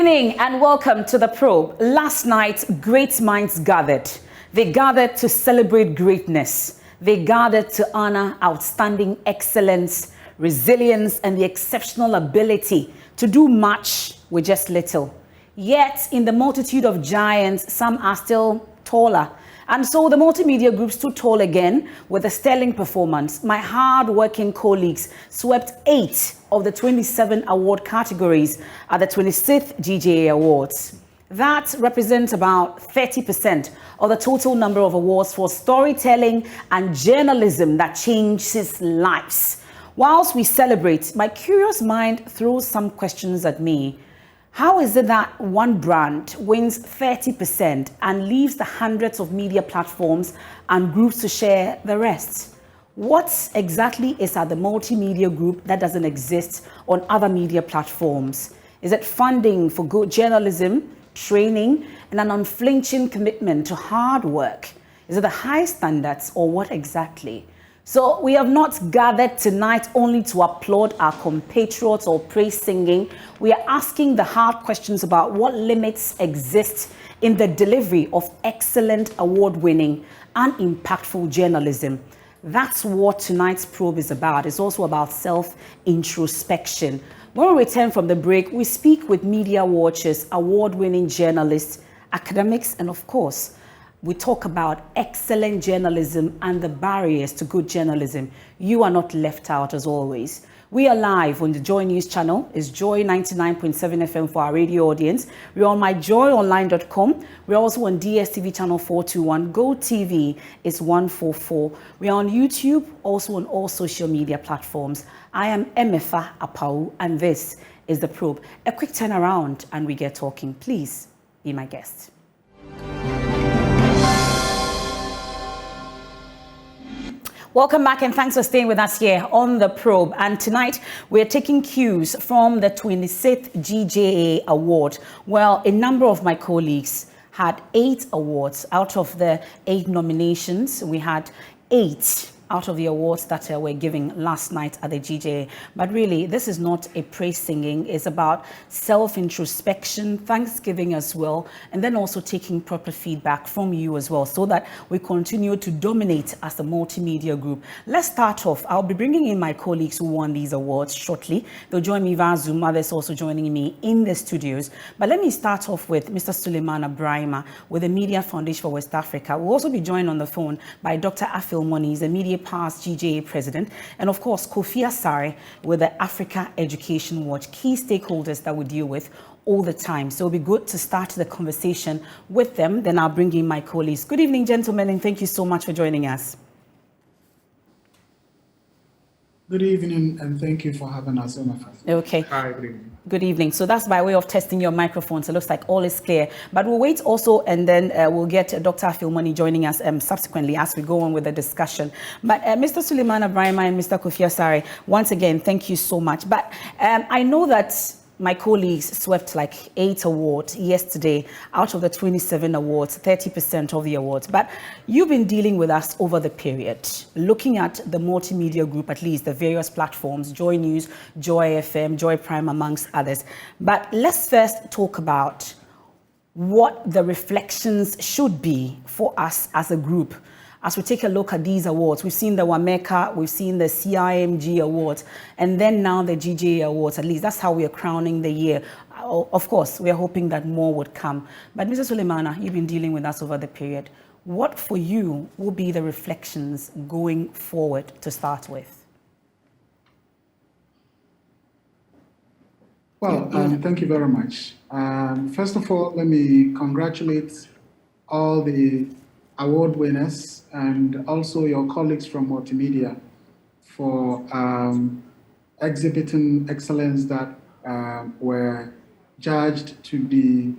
evening and welcome to The Probe. Last night, great minds gathered. They gathered to celebrate greatness. They gathered to honor outstanding excellence, resilience, and the exceptional ability to do much with just little. Yet, in the multitude of giants, some are still taller. And so the Multimedia Group stood tall again with a sterling performance. My hard-working colleagues swept 8 of the 27 award categories at the 26th GJA Awards. That represents about 30% of the total number of awards for storytelling and journalism that changes lives. Whilst we celebrate, my curious mind throws some questions at me. How is it that one brand wins 30% and leaves the hundreds of media platforms and groups to share the rest? What exactly is at the Multimedia Group that doesn't exist on other media platforms? Is it funding for good journalism, training, and an unflinching commitment to hard work? Is it the high standards, or what exactly? So we have not gathered tonight only to applaud our compatriots or praise singing. We are asking the hard questions about what limits exist in the delivery of excellent award-winning and impactful journalism. That's what tonight's probe is about. It's also about self-introspection. When we return from the break, we speak with media watchers, award-winning journalists, academics, and of course, we talk about excellent journalism and the barriers to good journalism. You are not left out, as always. We are live on the Joy News channel. It's Joy 99.7 FM for our radio audience. We're on myjoyonline.com. We're also on DSTV channel 421. GoTV is 144. We are on YouTube, also on all social media platforms. I am Emefa Apawu, and this is The Probe. A quick turnaround and we get talking. Please be my guest. Welcome back and thanks for staying with us here on The Probe. And tonight we're taking cues from the 26th GJA Award. Well, a number of my colleagues had 8 awards. Out of the 8 nominations, we had 8 out of the awards that were given last night at the GJA. But really, this is not a praise singing. It's about self-introspection, thanksgiving as well, and then also taking proper feedback from you as well, so that we continue to dominate as the Multimedia Group. Let's start off. I'll be bringing in my colleagues who won these awards shortly. They'll join me via Zoom. Others also joining me in the studios. But let me start off with Mr. Suleiman Abrahima with the Media Foundation for West Africa. We'll also be joined on the phone by Dr. Afil Moni, he's the Media Past GJA President, and of course Kofi Asare with the Africa Education Watch, key stakeholders that we deal with all the time. So it'll be good to start the conversation with them. Then I'll bring in my colleagues. Good evening, gentlemen, and thank you so much for joining us. Good evening, and thank you for having us on. Okay. Hi, good evening. Good evening. So that's by way of testing your microphones. It looks like all is clear. But we'll wait also, and then we'll get Dr. Afilmoni joining us subsequently as we go on with the discussion. But Mr. Suleiman Abrahima and Mr. Kofi Asare, once again, thank you so much. But I know that my colleagues swept like 8 awards yesterday out of the 27 awards, 30% of the awards. But you've been dealing with us over the period, looking at the Multimedia Group, at least the various platforms, Joy News, Joy FM, Joy Prime, amongst others. But let's first talk about what the reflections should be for us as a group. As we take a look at these awards, we've seen the WAMECA, we've seen the CIMG Awards, and then now the GJA Awards. At least that's how we are crowning the year. Of course, we are hoping that more would come. But Mr. Suleimana, you've been dealing with us over the period. What for you will be the reflections going forward to start with? Well, thank you very much. First of all, let me congratulate all the award winners and also your colleagues from Multimedia for exhibiting excellence that were judged to be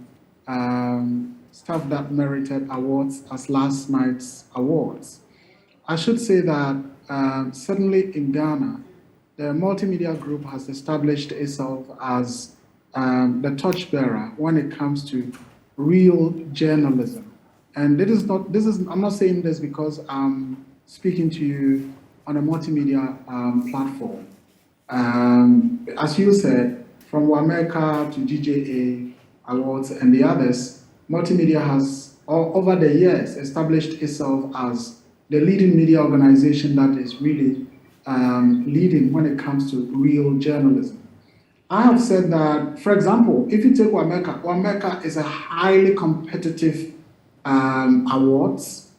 stuff that merited awards as last night's awards. I should say that certainly in Ghana, the Multimedia Group has established itself as the torchbearer when it comes to real journalism. And I'm not saying this because I'm speaking to you on a multimedia platform. As you said, from WAMECA to GJA, Awards and the others, Multimedia has, over the years, established itself as the leading media organization that is really leading when it comes to real journalism. I have said that, for example, if you take Wameka is a highly competitive awards,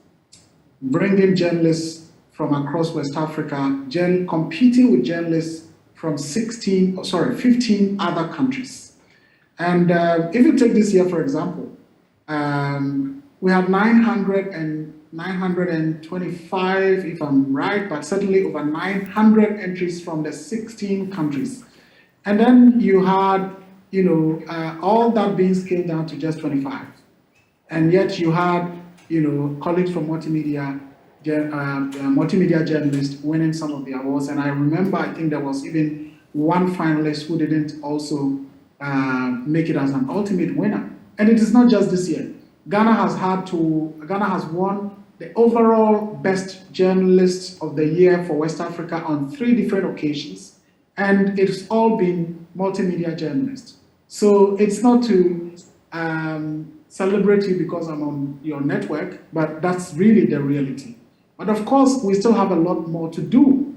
bringing journalists from across West Africa, competing with journalists from 15 other countries. And if you take this year, for example, we had 925, if I'm right, but certainly over 900 entries from the 16 countries. And then you had, all that being scaled down to just 25. And yet you had, colleagues from multimedia journalists winning some of the awards. And I remember, I think there was even one finalist who didn't also make it as an ultimate winner. And it is not just this year. Ghana has won the overall best journalist of the year for West Africa on 3 different occasions. And it's all been multimedia journalists. So it's not to celebrate you because I'm on your network, but that's really the reality. But of course, we still have a lot more to do.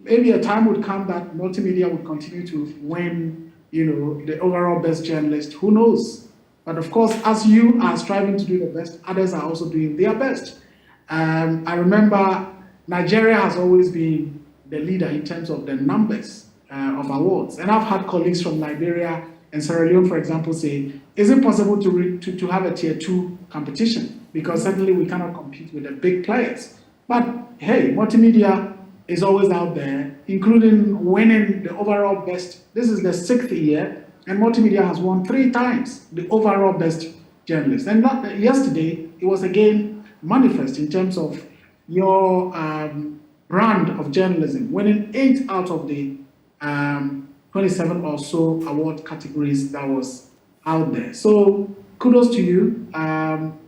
Maybe a time would come that multimedia would continue to win, the overall best journalist. Who knows? But of course, as you are striving to do the best, others are also doing their best. I remember Nigeria has always been the leader in terms of the numbers of awards. And I've had colleagues from Liberia and Sierra Leone, for example, say, is it possible to have a tier 2 competition? Because certainly we cannot compete with the big players. But hey, multimedia is always out there, including winning the overall best. This is the 6th year, and multimedia has won 3 times the overall best journalist. And yesterday, it was again manifest in terms of your brand of journalism, winning 8 out of the 27 or so award categories that was out there. So kudos to you.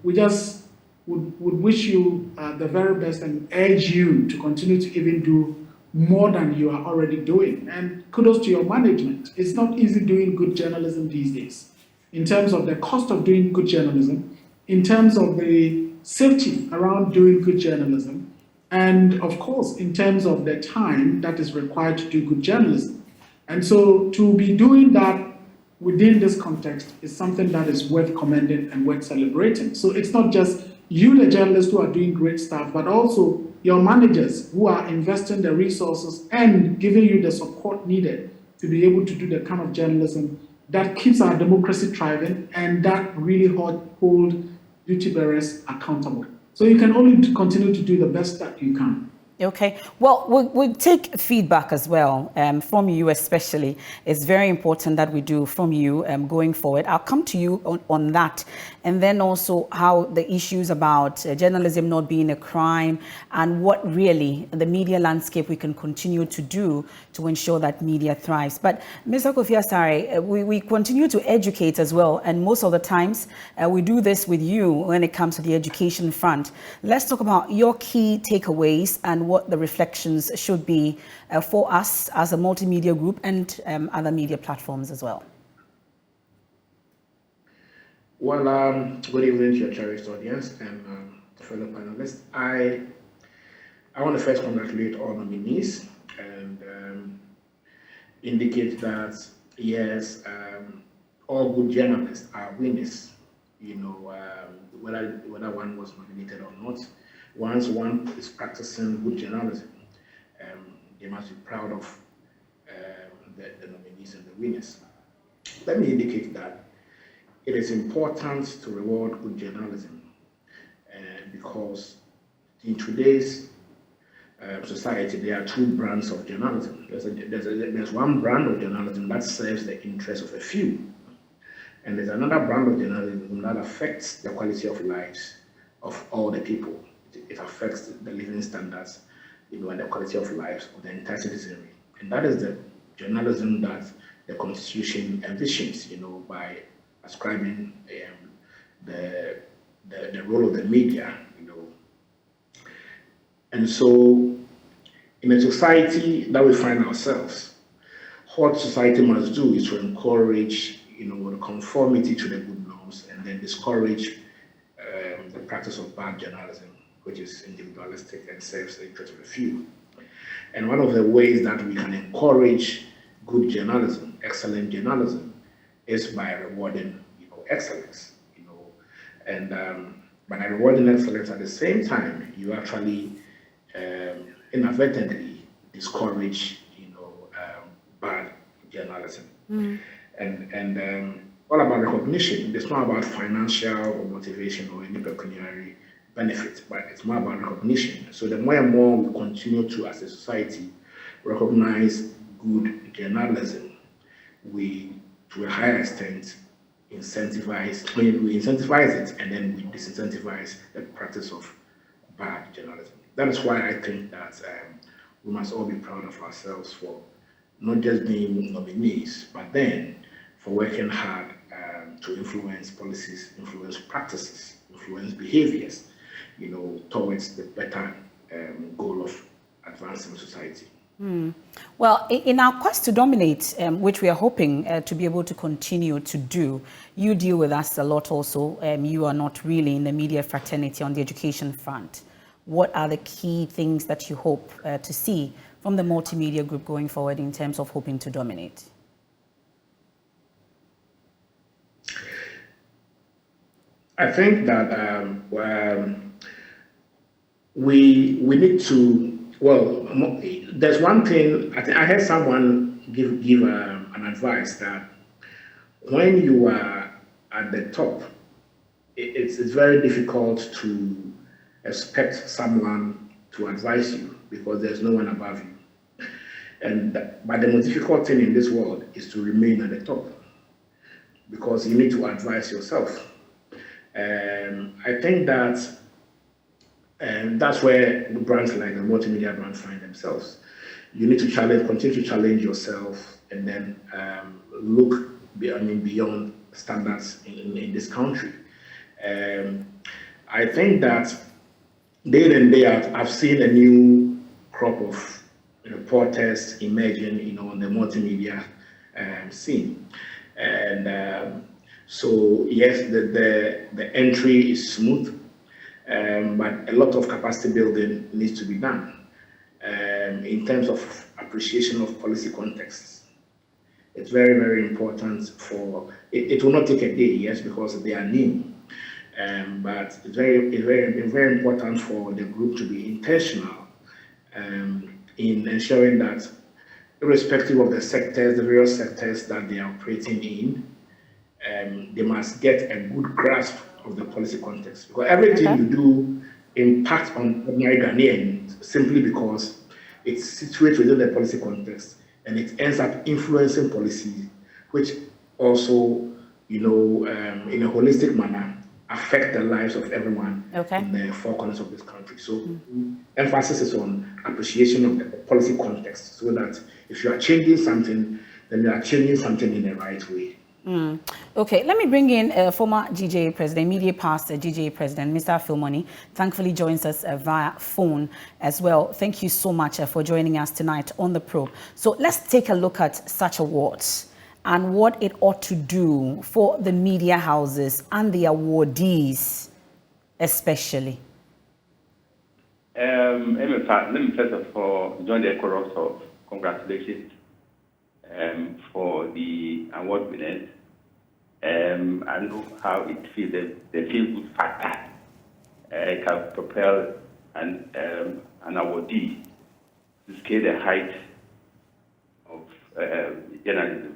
We just would wish you the very best and urge you to continue to even do more than you are already doing. And kudos to your management. It's not easy doing good journalism these days, in terms of the cost of doing good journalism, in terms of the safety around doing good journalism, and of course, in terms of the time that is required to do good journalism. And so to be doing that within this context is something that is worth commending and worth celebrating. So it's not just you, the journalists, who are doing great stuff, but also your managers who are investing the resources and giving you the support needed to be able to do the kind of journalism that keeps our democracy thriving and that really hold duty bearers accountable. So you can only continue to do the best that you can. Okay. Well, we'll take feedback as well from you especially. It's very important that we do from you going forward. I'll come to you on that. And then also how the issues about journalism not being a crime and what really the media landscape we can continue to do to ensure that media thrives. But Mr. Kofi Asare, we continue to educate as well. And most of the times we do this with you when it comes to the education front. Let's talk about your key takeaways and what the reflections should be for us as a multimedia group and other media platforms as well. Well, good evening to your cherished audience and fellow panelists. I want to first congratulate all nominees and indicate that, yes, all good journalists are winners, whether one was nominated or not. Once one is practicing good journalism, they must be proud of the nominees and the winners. Let me indicate that it is important to reward good journalism because in today's society, there are 2 brands of journalism. There's one brand of journalism that serves the interests of a few, and there's another brand of journalism that affects the quality of lives of all the people. It affects the living standards, and the quality of lives of the entire citizenry. And that is the journalism that the Constitution envisions, by ascribing the role of the media, And so, in a society that we find ourselves, what society must do is to encourage, the conformity to the good norms, and then discourage the practice of bad journalism, which is individualistic and serves the interest of the few. And one of the ways that we can encourage good journalism, excellent journalism, is by rewarding, excellence. And by rewarding excellence at the same time, you actually inadvertently discourage, bad journalism. And all about recognition. It's not about financial or motivation or any pecuniary benefit, but it's more about recognition. So the more and more we continue to, as a society, recognize good journalism, we, to a higher extent, we incentivize it, and then we disincentivize the practice of bad journalism. That is why I think that we must all be proud of ourselves for not just being nominees, but then for working hard to influence policies, influence practices, influence behaviors, towards the better goal of advancing society. Well, in our quest to dominate, which we are hoping to be able to continue to do, you deal with us a lot also. You are not really in the media fraternity on the education front. What are the key things that you hope to see from the Multimedia Group going forward in terms of hoping to dominate? I think that we need to, well, there's one thing, I heard someone give an advice that when you are at the top, it's very difficult to expect someone to advise you because there's no one above you. But the most difficult thing in this world is to remain at the top because you need to advise yourself. I think that that's where the brands like the multimedia brand find themselves. You need to continue to challenge yourself, and then look beyond standards in this country. I think that day in day out, I've seen a new crop of reporters emerging, on the multimedia scene, and so yes, the entry is smooth, but a lot of capacity building needs to be done in terms of appreciation of policy contexts. It's very, very important for it. Will not take a day, yes, because they are new, but it's very important for the group to be intentional in ensuring that, irrespective of the various sectors that they are operating in, they must get a good grasp of the policy context. Because everything you do impacts on ordinary Ghanaians simply because it's situated within the policy context and it ends up influencing policy, which also, in a holistic manner, affect the lives of everyone in the four corners of this country. So emphasis is on appreciation of the policy context, so that if you are changing something, then you are changing something in the right way. Okay, let me bring in former GJA president, media past GJA president, Mr. Philmoney. Thankfully joins us via phone as well. Thank you so much for joining us tonight on The Probe. So let's take a look at such awards and what it ought to do for the media houses and the awardees especially. Emefa, let me first of all join the chorus of congratulations for the award winners. I know how it feels. The feel good factor can propel an awardee to scale the height of journalism.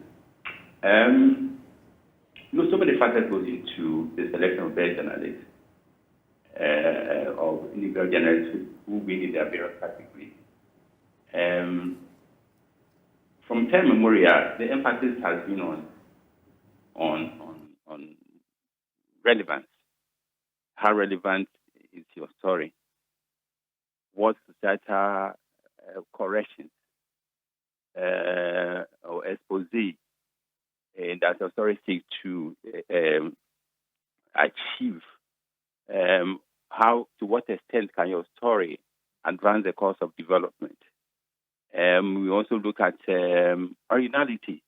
So many factors goes into the selection of best journalists, of individual journalists who win in their various categories. From time memorial, the emphasis has been on relevance. How relevant is your story? What societal corrections or expose that your story seeks to achieve? To what extent can your story advance the cause of development? We also look at originality.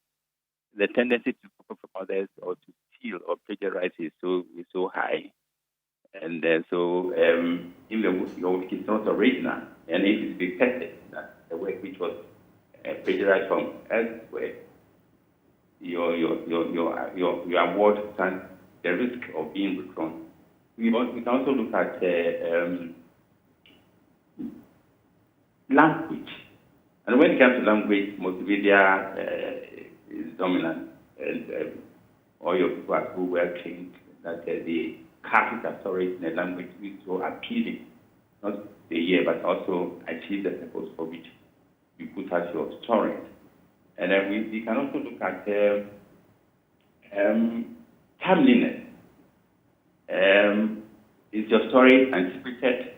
the tendency to copy from others or to steal or plagiarize is so high. And so if your work is not original, and if it's detected that the work which was plagiarized from elsewhere, your award stands the risk of being withdrawn. We can also look at language. And when it comes to language, multimedia is dominant. And all your people are so well trained that the craft a story in a language is so appealing, not the year, but also achieve the purpose for which you put out your story. And then we can also look at timeliness. Is your story antiquated,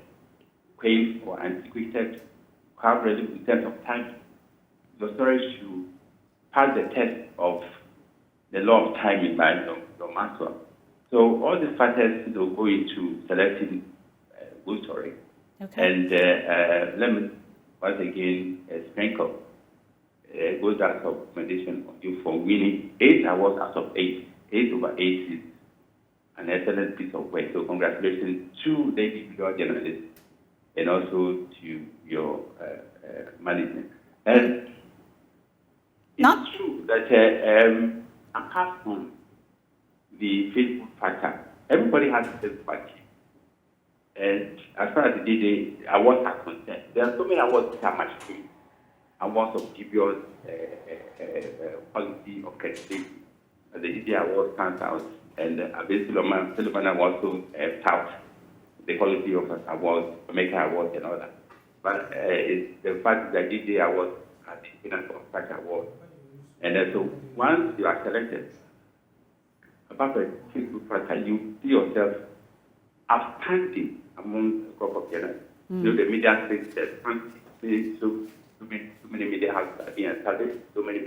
quaint, or antiquated? How relevant in terms of time? Your story should pass the test of the law of timing by your master. So all these factors will go into selecting a good story. Okay. And let me once again sprinkle goes out of recommendation on you for winning 8 awards out of 8. 8 over 8 is an excellent piece of work. So congratulations to the individual journalists and also to your management. And it's true that apart from the Facebook factor, everybody has a Facebook party. And as far as the GJA awards are concerned, there are so many awards that are much free. Awards of dubious quality of credibility. The GJA award stands out, and Abel Suleiman also tout the quality of awards, Emefa Awards, and all that. But the fact that GJA awards are taken for such awards. And so once you are selected, apart from Facebook factor, you see yourself outstanding among a group of journalists. You know, the media says that so many media houses are being established, so many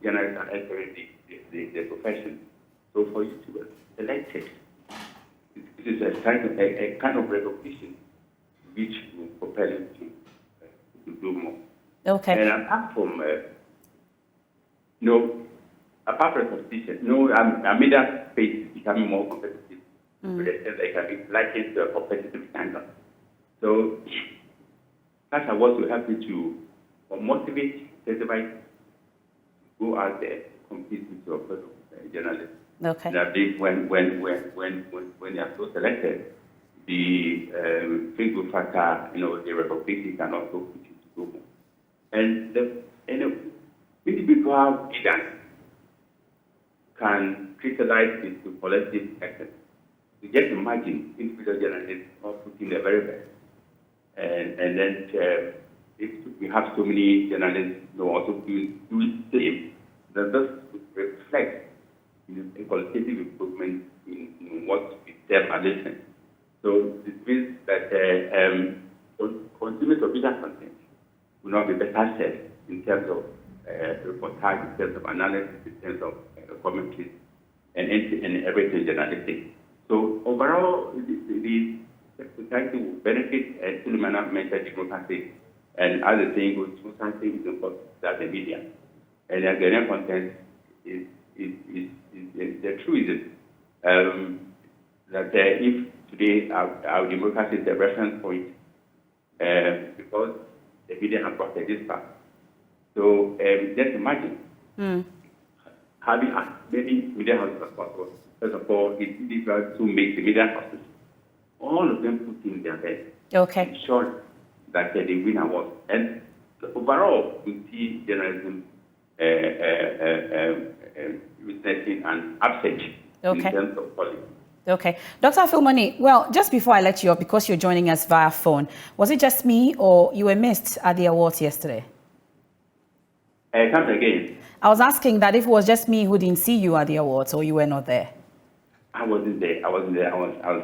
journalists are entering the profession. So for you to be selected, it is a kind of recognition which will propel you to do more. Okay. And apart from, apart from competition, our media space is becoming more competitive. They can be likened to a competitive standard. So that's what will help you to motivate, incentivize, go out there, compete with your fellow journalists. Okay. And I believe when you are so selected, the Facebook factor, the recognition can also put you to go more. And the individual leaders can crystallize it to collective action. You just imagine individual journalists all putting their very best. And then if we have so many journalists also do the same, that does reflect a qualitative improvement in what is their valuation. So it means that consumers of media content will not be better served in terms of reportage, in terms of analysis, in terms of commentaries, and everything journalistic. So overall, the society will benefit, as Suleiman mentioned, democracy, and other things, society is important that the media. And the Ghanaian content is the truth is that if today our democracy is the reference point, because the media have brought this far. So just imagine having as many media houses as possible. First of all, it's difficult to make the media houses. All of them put in their best. Okay. Ensure that they win awards. And overall, we see journalism witnessing an upsurge in terms of quality. Okay. Dr. Philmoni, well, just before I let you up, because you're joining us via phone, was it just me or you were missed at the awards yesterday? Come again. I was asking that if it was just me who didn't see you at the awards or you were not there. I wasn't there. I was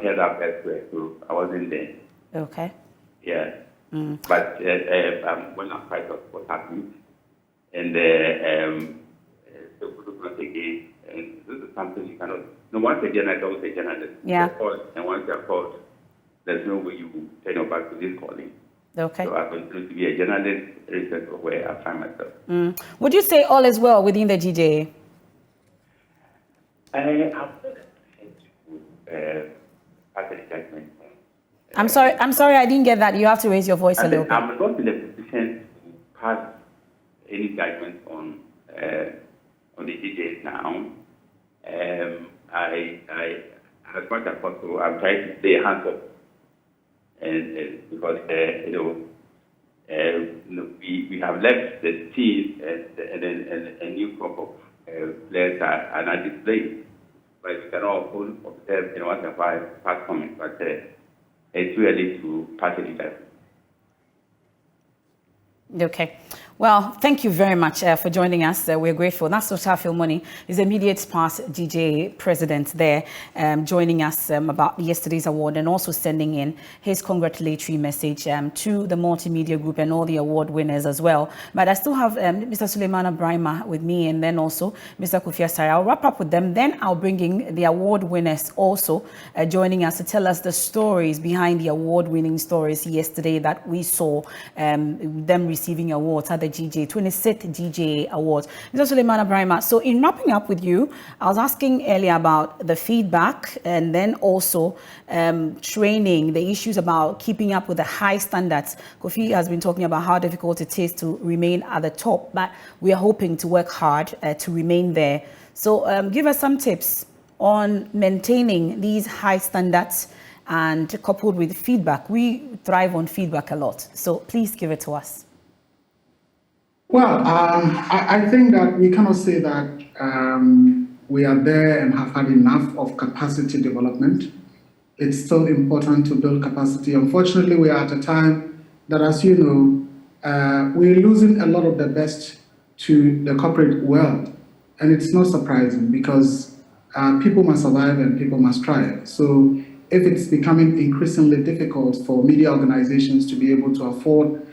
held up elsewhere, so I wasn't there. Okay. Yeah. But when I tried what happened, and so once again, and this is something you cannot. No, once a journalist, always a journalist. Yeah. And once you're called, there's no way you turn your back to this calling. Okay. So I continue to be a journalist, irrespective of where I find myself. Would you say all is well within the GJA? I'm not pass any judgment. I'm sorry, I didn't get that. You have to raise your voice a little bit. I'm not in a position to pass any judgment on the GJA now. I as much as possible, I'm trying to stay hands up, and because we have left the team and then a new crop of players are not displayed, but we can all observe once in a while past comments, but it's too early to pass any judgment. Okay. Well, thank you very much for joining us. We're grateful. That's Otafio Money, is immediate past GJA president there, joining us about yesterday's award and also sending in his congratulatory message to the Multimedia Group and all the award winners as well. But I still have Mr. Suleiman Abrahima with me and then also Mr. Kofi Asare. I'll wrap up with them. Then I'll bring in the award winners also joining us to tell us the stories behind the award-winning stories yesterday that we saw them receiving awards at the GJA, 26th GJA Awards. Mr. Suleiman Abrahima, so in wrapping up with you, I was asking earlier about the feedback and then also training, the issues about keeping up with the high standards. Kofi has been talking about how difficult it is to remain at the top, but we are hoping to work hard to remain there. So give us some tips on maintaining these high standards and coupled with feedback. We thrive on feedback a lot, so please give it to us. Well, I think that we cannot say that we are there and have had enough of capacity development. It's still important to build capacity. Unfortunately, we are at a time that, as you know, we're losing a lot of the best to the corporate world. And it's not surprising because people must survive and people must thrive. So if it's becoming increasingly difficult for media organizations to be able to afford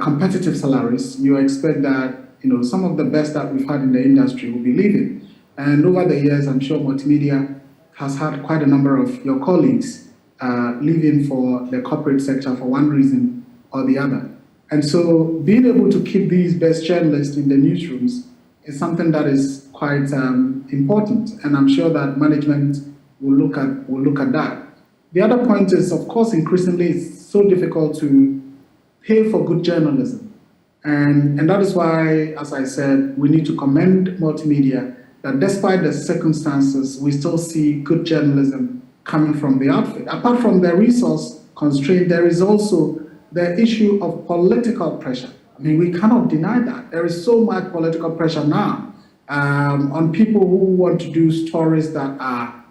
competitive salaries, you expect that some of the best that we've had in the industry will be leaving. And over the years, I'm sure Multimedia has had quite a number of your colleagues leaving for the corporate sector for one reason or the other. And so being able to keep these best journalists in the newsrooms is something that is quite important. And I'm sure that management will look at that. The other point is, of course, increasingly it's so difficult to pay for good journalism. And that is why, as I said, we need to commend Multimedia that despite the circumstances, we still see good journalism coming from the outfit. Apart from the resource constraint, there is also the issue of political pressure. I mean, we cannot deny that. There is so much political pressure now on people who want to do stories that are,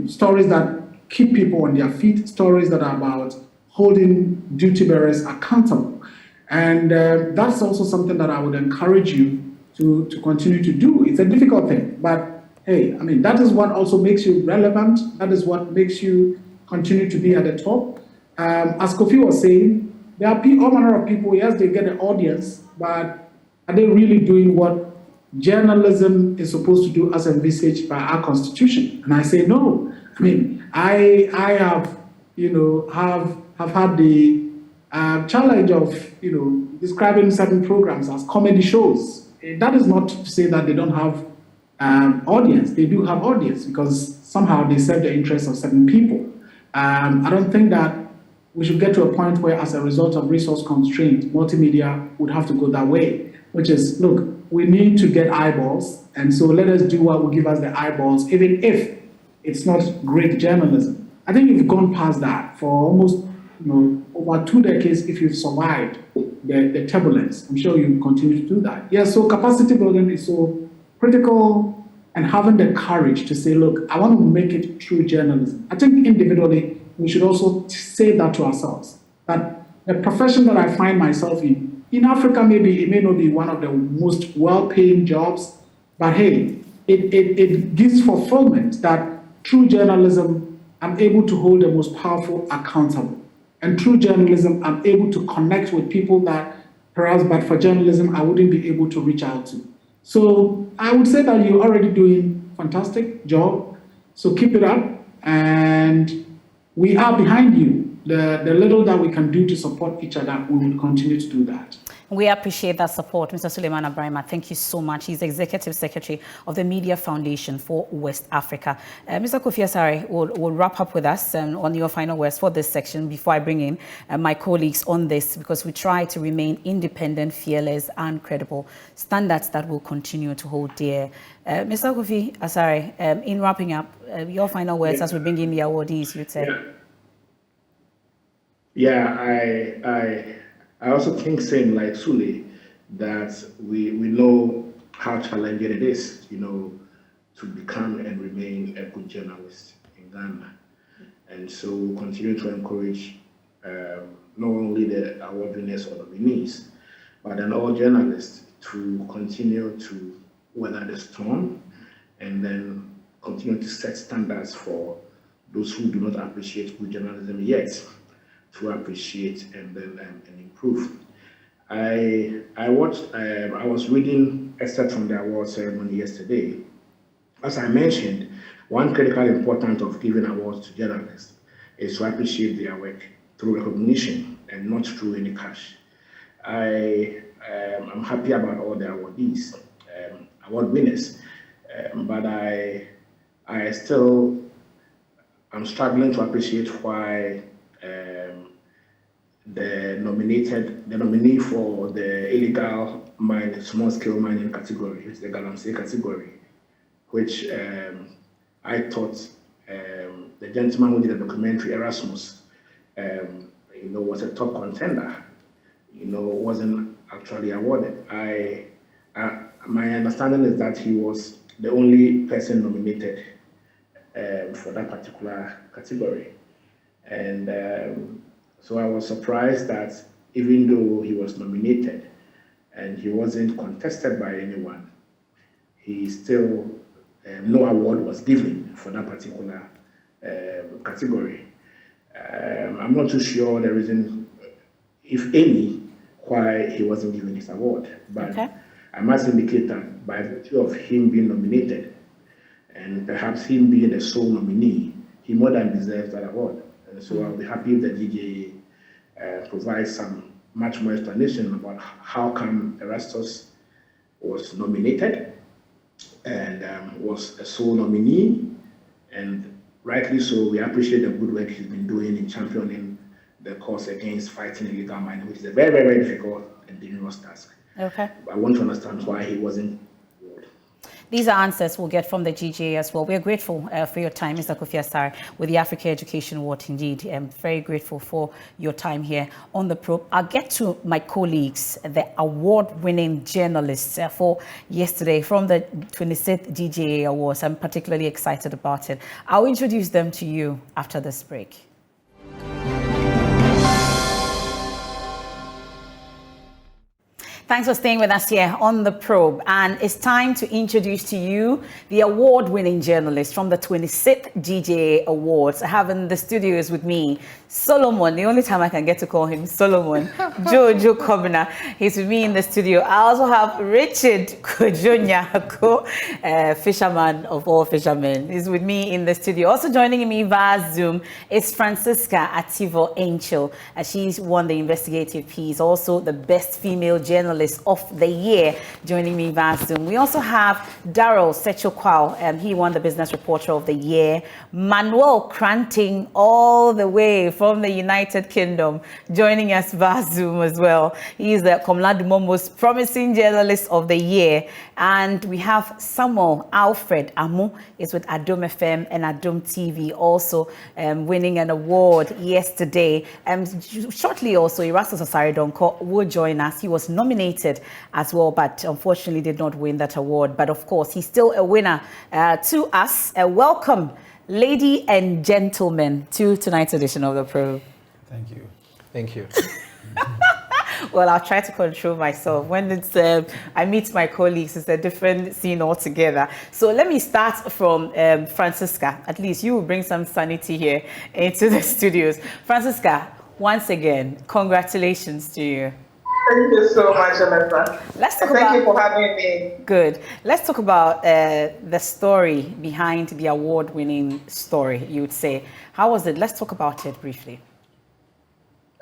stories that keep people on their feet, stories that are about holding duty bearers accountable. And that's also something that I would encourage you to continue to do. It's a difficult thing, but hey, that is what also makes you relevant. That is what makes you continue to be at the top. As Kofi was saying, there are all manner of people, yes, they get an audience, but are they really doing what journalism is supposed to do as envisaged by our constitution? And I say no. I have had the challenge of describing certain programs as comedy shows. That is not to say that they don't have audience. They do have audience because somehow they serve the interests of certain people. I don't think that we should get to a point where, as a result of resource constraints, Multimedia would have to go that way, which is, look, we need to get eyeballs, and so let us do what will give us the eyeballs, even if it's not great journalism. I think you've gone past that for almost over 2 decades. If you've survived the turbulence, I'm sure you continue to do that. Yeah, so capacity building is so critical, and having the courage to say, look, I want to make it true journalism. I think individually, we should also say that to ourselves, that the profession that I find myself in Africa, maybe it may not be one of the most well-paying jobs, but hey, it gives fulfillment that through journalism, I'm able to hold the most powerful accountable. And through journalism, I'm able to connect with people that perhaps, but for journalism, I wouldn't be able to reach out to. So I would say that you're already doing a fantastic job. So keep it up. And we are behind you. The little that we can do to support each other, we will continue to do that. We appreciate that support, Mr. Suleiman Abrahima. Thank you so much. He's Executive Secretary of the Media Foundation for West Africa. Mr. Kofi Asare will wrap up with us on your final words for this section before I bring in my colleagues on this, because we try to remain independent, fearless, and credible, standards that will continue to hold dear. Mr. Kofi Asare, in wrapping up, your final words as we bring in the awardees, you'd say. I also think, same like Sule, that we know how challenging it is, to become and remain a good journalist in Ghana. And so we'll continue to encourage not only the award winners or nominees, but then all journalists to continue to weather the storm and then continue to set standards for those who do not appreciate good journalism yet, to appreciate and then and improve. I was reading excerpt from the award ceremony yesterday. As I mentioned, one critical importance of giving awards to journalists is to appreciate their work through recognition and not through any cash. I'm happy about all the awardees, award winners, but I'm struggling to appreciate why the nominee for the illegal small-scale mining category, it's the Galamsey category, which I thought the gentleman who did the documentary, Erasmus, was a top contender, wasn't actually awarded. My understanding is that he was the only person nominated for that particular category. And so I was surprised that even though he was nominated and he wasn't contested by anyone, he still, no award was given for that particular category. I'm not too sure the reason, if any, why he wasn't given his award. But okay. I must indicate that by virtue of him being nominated and perhaps him being the sole nominee, he more than deserves that award. So I'll be happy if the GJA provides some much more explanation about how come Erastus was nominated and was a sole nominee, and rightly so. We appreciate the good work he's been doing in championing the cause against fighting illegal mining, which is a very, very, very difficult and dangerous task. Okay. I want to understand why he wasn't. These are answers we'll get from the GJA as well. We are grateful for your time, Mr. Kofi Asare, with the Africa Education Award. Indeed, I'm very grateful for your time here on the probe. I'll get to my colleagues, the award-winning journalists for yesterday from the 26th GJA Awards. I'm particularly excited about it. I'll introduce them to you after this break. Thanks for staying with us here on The Probe. And it's time to introduce to you the award-winning journalist from the 26th GJA Awards. I have in the studios with me Solomon, the only time I can get to call him Solomon, Jojo Kobina. He's with me in the studio. I also have Richard Kojonyako, fisherman of all fishermen. He's with me in the studio. Also joining me via Zoom is Francisca Ativo Angel. She's won the investigative piece, also the best female journalist of the year, joining me via Zoom. We also have Daryl Sechokwao, he won the business reporter of the year. Manuel Cranting, all the way from the United Kingdom, joining us via Zoom as well. He is the Komladu most promising journalist of the year. And we have Samuel Alfred Amu, is with Adom FM and Adom TV, also winning an award yesterday. Shortly also, Erastus Asare Donko will join us. He was nominated as well, but unfortunately did not win that award. But of course, he's still a winner to us. Welcome, ladies and gentlemen, to tonight's edition of The Probe. Thank you. Thank you. Well, I'll try to control myself. When it's I meet my colleagues, it's a different scene altogether. So let me start from Francisca. At least you will bring some sanity here into the studios. Francisca, once again, congratulations to you. Thank you so much, Emefa. Thank you for having me. Good. Let's talk about the story behind the award-winning story, you would say. How was it? Let's talk about it briefly.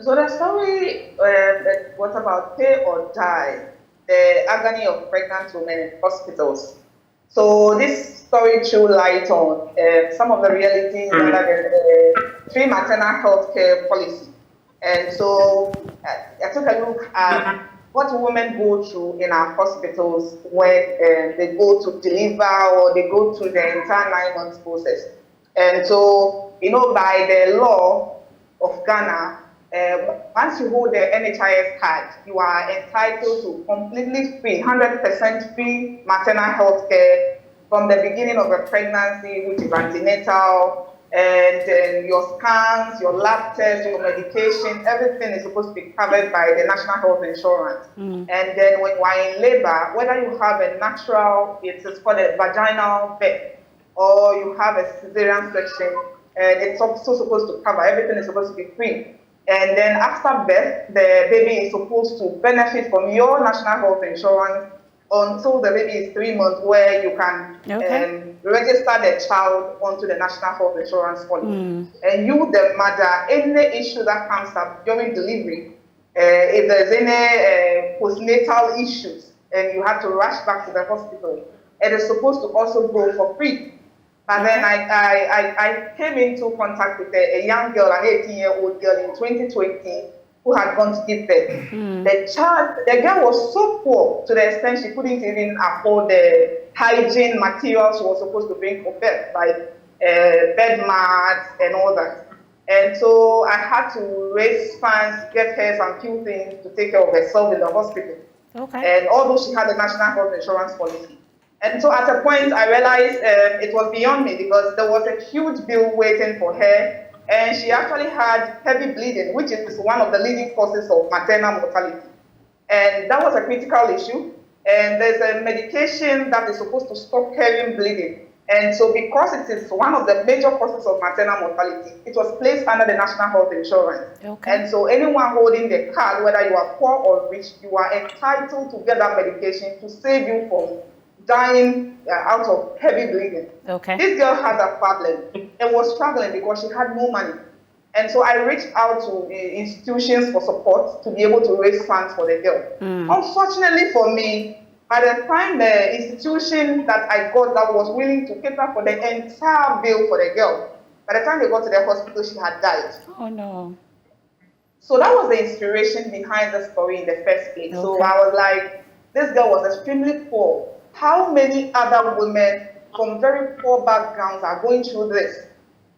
So the story was about pay or die, the agony of pregnant women in hospitals. So this story threw light on some of the realities under the free maternal health care policy. And so I took a look at what women go through in our hospitals when they go to deliver or they go through the entire 9 months process. And so, by the law of Ghana, once you hold the NHIS card, you are entitled to completely free, 100% free maternal health care from the beginning of a pregnancy, which is antenatal, and your scans, your lab tests, your medication, everything is supposed to be covered by the National Health Insurance. And then when you are in labor, whether you have a natural, it is called a vaginal birth, or you have a cesarean section, and it's also supposed to cover, everything is supposed to be free. And then after birth, the baby is supposed to benefit from your national health insurance until the baby is 3 months, where you can register the child onto the national health insurance policy. And you, the mother, any issue that comes up during delivery, if there's any postnatal issues, and you have to rush back to the hospital, it is supposed to also go for free. But then I came into contact with a young girl, an 18-year-old girl in 2020, who had gone to give birth. The girl was so poor to the extent she couldn't even afford the hygiene materials she was supposed to bring for birth, like bed mats and all that. And so I had to raise funds, get her some few things to take care of herself in the hospital. And although she had a national health insurance policy. And so at a point, I realized it was beyond me, because there was a huge bill waiting for her, and she actually had heavy bleeding, which is one of the leading causes of maternal mortality. And that was a critical issue, and there's a medication that is supposed to stop heavy bleeding. And so because it is one of the major causes of maternal mortality, it was placed under the National Health Insurance. And so anyone holding the card, whether you are poor or rich, you are entitled to get that medication to save you from dying out of heavy bleeding. This girl had a problem and was struggling because she had no money. And so I reached out to institutions for support to be able to raise funds for the girl. Unfortunately for me, by the time the institution that I got that was willing to cater for the entire bill for the girl, by the time they got to the hospital, she had died. Oh no. So that was the inspiration behind the story in the first place. So I was like, this girl was extremely poor. How many other women from very poor backgrounds are going through this?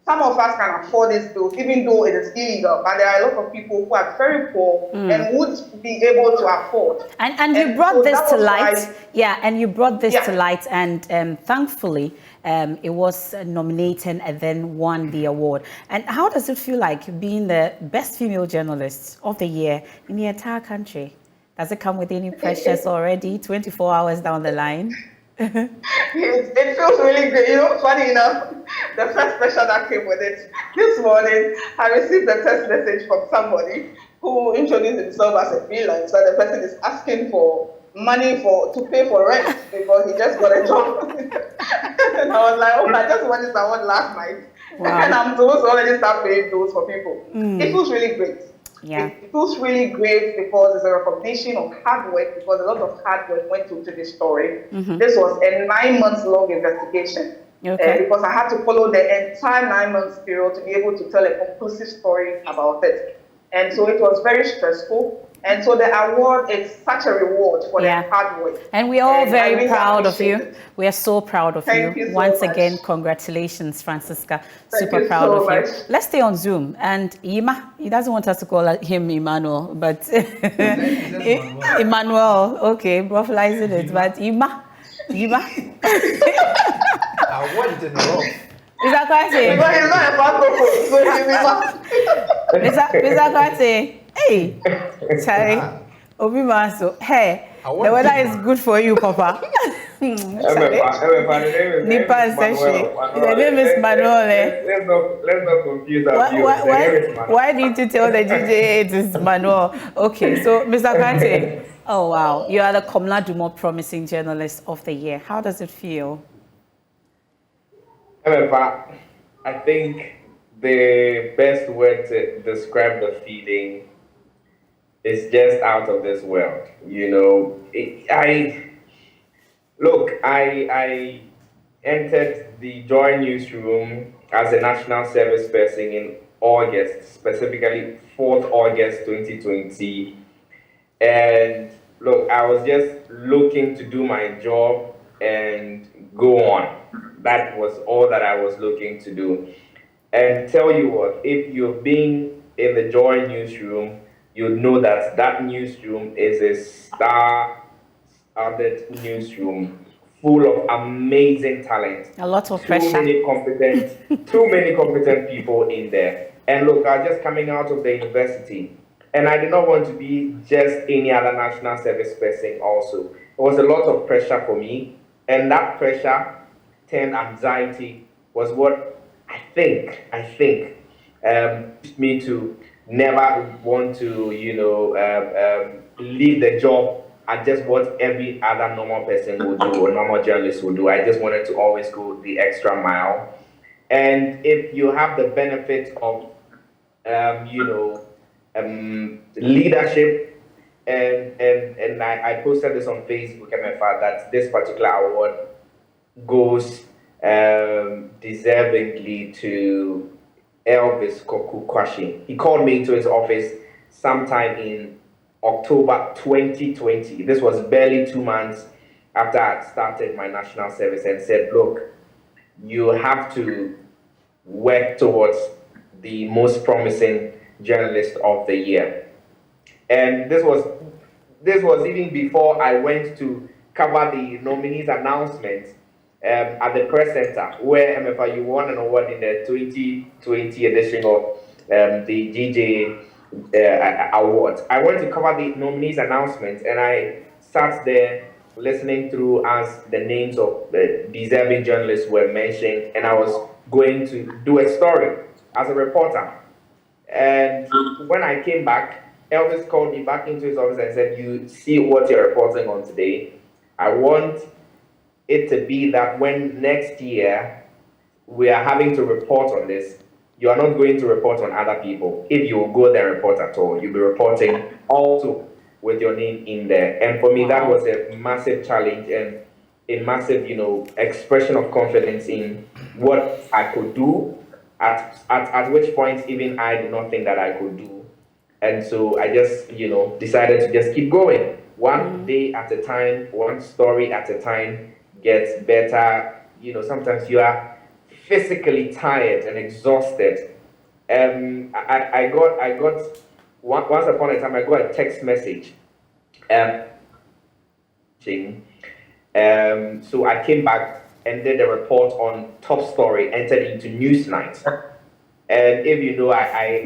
Some of us can afford these bills, even though it is illegal, but there are a lot of people who are very poor and would be able to afford. And you brought this to light. And you brought this to light, and thankfully, it was nominated and then won the award. And how does it feel like being the best female journalist of the year in the entire country? Does it come with any pressures already, 24 hours down the line? It feels really good. Funny enough, the first pressure that came with it, this morning, I received a text message from somebody who introduced himself as a freelancer. The person is asking for money to pay for rent because he just got a job. And I was like, I just won this award last night. And I'm supposed to already start paying bills for people. It feels really great. It feels really great because it's a recognition of hard work, because a lot of hard work went into this story. This was a 9 months long investigation because I had to follow the entire 9 months period to be able to tell a conclusive story about it. And so it was very stressful. And so the award is such a reward for the hard work. And we are all very proud of you. We are so proud of you. you. Once again, congratulations, Francisca. Super proud of you. Let's stay on Zoom. And Ima, he doesn't want us to call him Emmanuel, but Emmanuel, okay, brofalizing it, but Ima. I want it in the row. Is that Kwate? Is that Kwate? Hey, sorry. Obi Maso. Hey, the weather is good for you, Papa. Nipa session. The name is Manuel. Let's not confuse our views. Why didn't you tell the GJA it is Manuel? Okay, so Mr. Kwate. Oh wow, you are the Komla Dumo Promising Journalist of the Year. How does it feel? Emefa, I think the best word to describe the feeling is just out of this world. You know, I entered the Joy newsroom as a national service person in August, specifically 4th August 2020. And look, I was just looking to do my job and go on. That was all that I was looking to do. And tell you what, if you've been in the Joy newsroom, you'd know that that newsroom is a star-studded newsroom full of amazing talent. A lot of pressure. Too many competent people in there. And look, I was just coming out of the university, and I did not want to be just any other national service person also. It was a lot of pressure for me, and that pressure turned anxiety was what I think pushed me to never want to, leave the job at just what every other normal person would do or normal journalist would do. I just wanted to always go the extra mile. And if you have the benefit of, leadership, and I posted this on Facebook, Emefa, that this particular award goes deservingly to Elvis Koku Kwashi. He called me into his office sometime in October 2020. This was barely 2 months after I had started my national service, and said, look, you have to work towards the most promising journalist of the year. And this was even before I went to cover the nominees announcement at the press center, where Emefa, you won an award in the 2020 edition of the GJA awards. I went to cover the nominees announcement, and I sat there listening through as the names of the deserving journalists were mentioned, and I was going to do a story as a reporter. And when I came back, Elvis called me back into his office and said, you see what you're reporting on today? I want it to be that when next year we are having to report on this, you are not going to report on other people. If you will go there and report at all, you'll be reporting also with your name in there. And for me, that was a massive challenge and a massive, expression of confidence in what I could do, at which point even I did not think that I could do. And so I just, decided to just keep going. One day at a time, one story at a time, gets better. Sometimes you are physically tired and exhausted. I got once upon a time I got a text message. So I came back and did a report on Top Story, entered into Newsnight. And if you know, I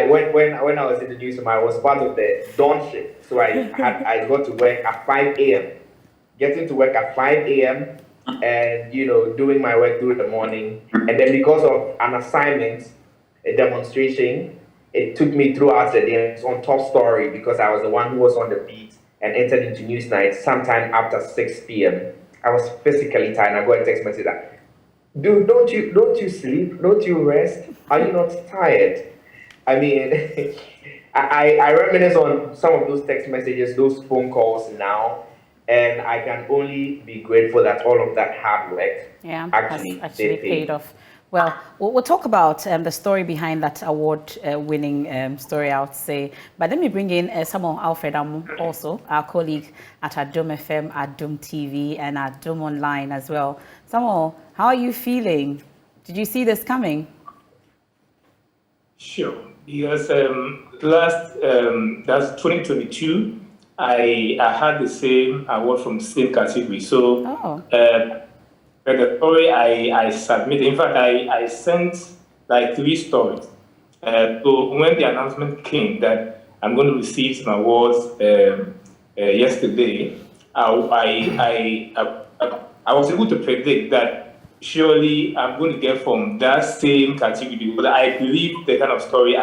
when I was in the newsroom, I was part of the dawn shift. So I got to work at 5 a.m. Getting to work at 5 a.m. and doing my work through the morning. And then because of an assignment, a demonstration, it took me throughout the day. It was on Top Story because I was the one who was on the beat and entered into Newsnight sometime after 6 p.m. I was physically tired. I got a text message that, dude, don't you sleep? Don't you rest? Are you not tired? I mean, I reminisce on some of those text messages, those phone calls now, and I can only be grateful that all of that hard work actually paid off. Well, we'll talk about the story behind that award-winning story, I would say. But let me bring in Samuel Alfred also, our colleague at Adom FM, Adom TV, and Adom Online as well. Samuel, how are you feeling? Did you see this coming? Sure. Because that's 2022. I had the same award from the same category. So. But the story I submitted, in fact, I sent like 3 stories. So when the announcement came that I'm going to receive some awards yesterday, I was able to predict that surely I'm going to get from that same category because I believe the kind of story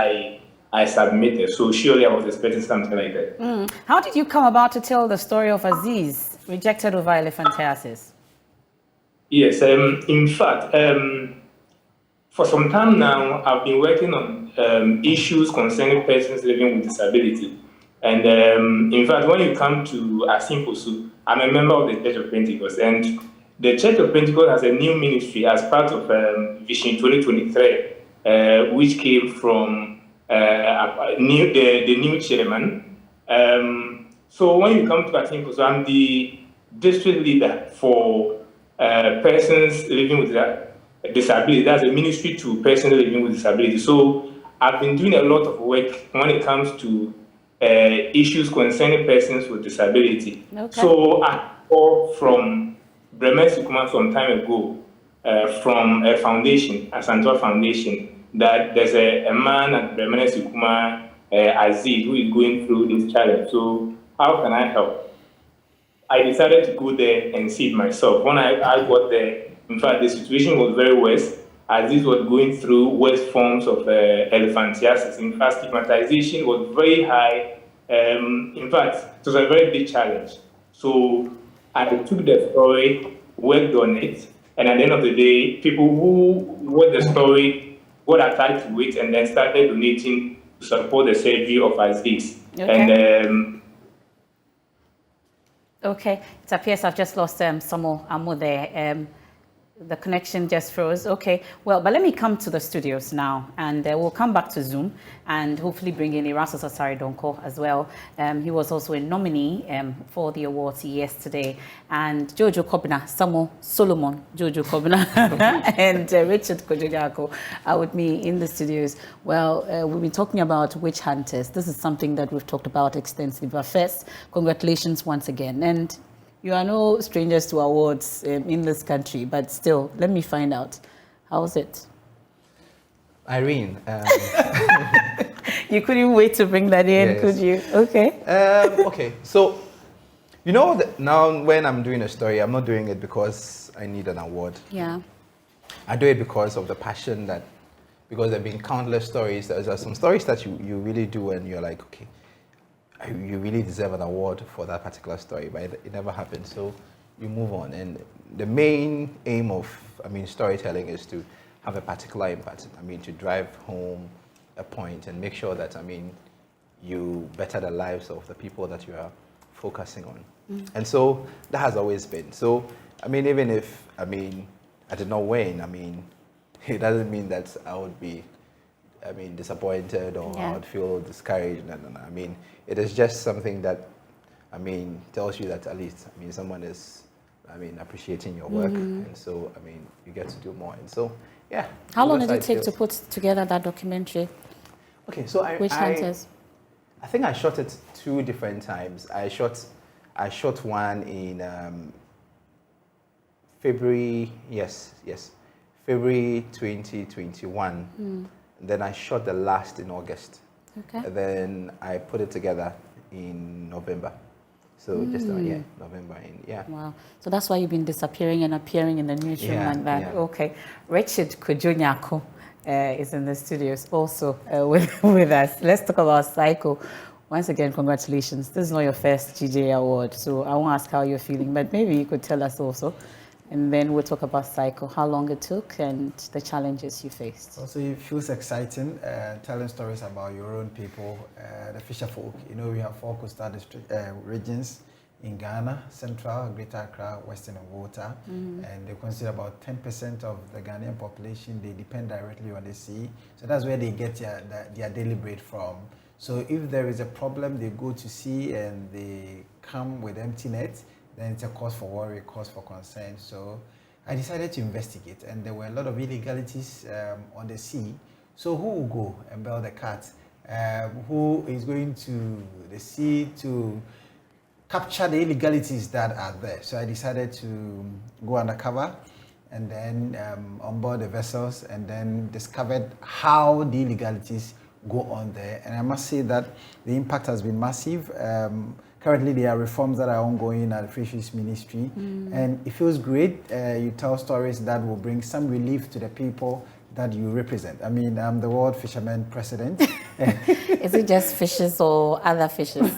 I submitted. So surely I was expecting something like that. How did you come about to tell the story of Aziz, rejected over elephantiasis? Yes, in fact, for some time now, I've been working on issues concerning persons living with disability. And in fact, when you come to Asimposu, I'm a member of the Church of Pentecost, and the Church of Pentecost has a new ministry as part of Vision 2023, which came from the new chairman. So when you come to Asimposu, I'm the district leader for persons living with disability. That's a ministry to persons living with disability. So I've been doing a lot of work when it comes to issues concerning persons with disability. Okay. So I call from Bremen Sikuma some time ago, from a foundation, a Santua Foundation, that there's a man at Bremen Sikuma, Aziz, who is going through this challenge. So how can I help? I decided to go there and see it myself. When I got there, in fact, the situation was very worse, as this was going through worse forms of elephantiasis. In fact, stigmatization was very high. In fact, it was a very big challenge. So I took the story, worked on it, and at the end of the day, people who read the story got attached to it and then started donating to support the surgery of Aziz. Okay. And okay, it appears I've just lost Samo Amo there. The connection just froze. Okay, well, but let me come to the studios now, and we'll come back to Zoom and hopefully bring in Erastus Asari Donko as well. He was also a nominee for the awards yesterday, and Jojo Kobina, Samo Solomon, Jojo Kobina, and Richard Kojogako are with me in the studios. Well, we've been talking about witch hunters. This is something that we've talked about extensively. But first, congratulations once again. And you are no strangers to awards in this country, but still, let me find out. How's it? Irene. You couldn't wait to bring that in, yes. could you? Okay. Okay, so, you know, now when I'm doing a story, I'm not doing it because I need an award. Yeah. I do it because of the passion because there have been countless stories. There are some stories that you really do and you're like, okay, you really deserve an award for that particular story, but it never happened. So you move on. And the main aim of, storytelling is to have a particular impact. To drive home a point and make sure that, you better the lives of the people that you are focusing on. Mm. And so that has always been. So, even if, I did not win, it doesn't mean that I would be, disappointed or I would feel discouraged. No. It is just something that, tells you that at least, someone is, appreciating your work. Mm-hmm. And so, you get to do more. And so, yeah. How long did it take to put together that documentary? Okay, so Witch Hunters? I think I shot it 2 different times. I shot one in February, February 2021. Mm. Then I shot the last in August. Okay. And then I put it together in November. So just November. Wow. So that's why you've been disappearing and appearing in the newsroom like that. Yeah. Okay. Richard Kojonyako is in the studios also with us. Let's talk about Psycho. Once again, congratulations. This is not your first GJA award, so I won't ask how you're feeling, but maybe you could tell us also. And then we'll talk about Psycho, how long it took and the challenges you faced. Also, it feels exciting telling stories about your own people, the fisher folk. We have 4 coastal regions in Ghana, Central, Greater Accra, Western and Volta. Mm-hmm. And they consider about 10% of the Ghanaian population, they depend directly on the sea. So that's where they get their daily bread from. So if there is a problem, they go to sea and they come with empty nets. Then it's a cause for worry, a cause for concern. So I decided to investigate, and there were a lot of illegalities on the sea. So who will go and bail the cat? Who is going to the sea to capture the illegalities that are there? So I decided to go undercover and then on board the vessels, and then discovered how the illegalities go on there. And I must say that the impact has been massive. Currently, there are reforms that are ongoing at the Fisheries Ministry, and it feels great. You tell stories that will bring some relief to the people that you represent. I'm the World Fishermen President. Is it just fishes or other fishes?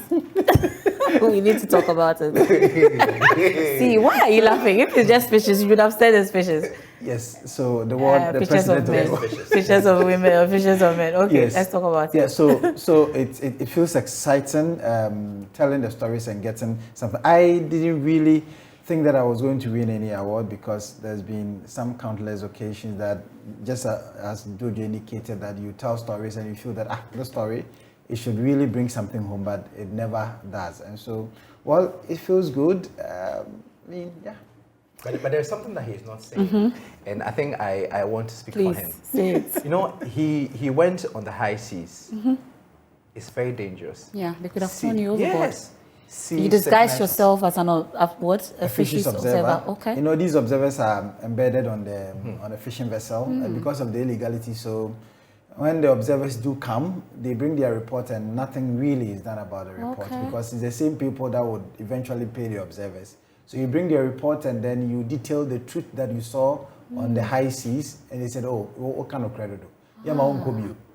We need to talk about it. See, why are you laughing? If it's just fishes, you would have said it's fishes. Yes, so the word, the Pictures of president men, pictures of women, or pictures of men. Okay, yes. let's talk about yeah, it. so it feels exciting, telling the stories and getting something. I didn't really think that I was going to win any award because there's been some countless occasions that, just as Dojo indicated, that you tell stories and you feel that the story, it should really bring something home, but it never does. And so, well, it feels good. I mean, yeah. But there's something that he's not saying, and I think I want to speak for him. Say it. You know, he went on the high seas. It's very dangerous. Yeah, they could have thrown you overboard. Yes. You disguise yourself as an a fisheries observer. Okay. You know, these observers are embedded on the on a fishing vessel because of the illegality. So when the observers do come, they bring their report and nothing really is done about the report because it's the same people that would eventually pay the observers. So you bring your report and then you detail the truth that you saw on the high seas, and they said, "Oh, what kind of credit?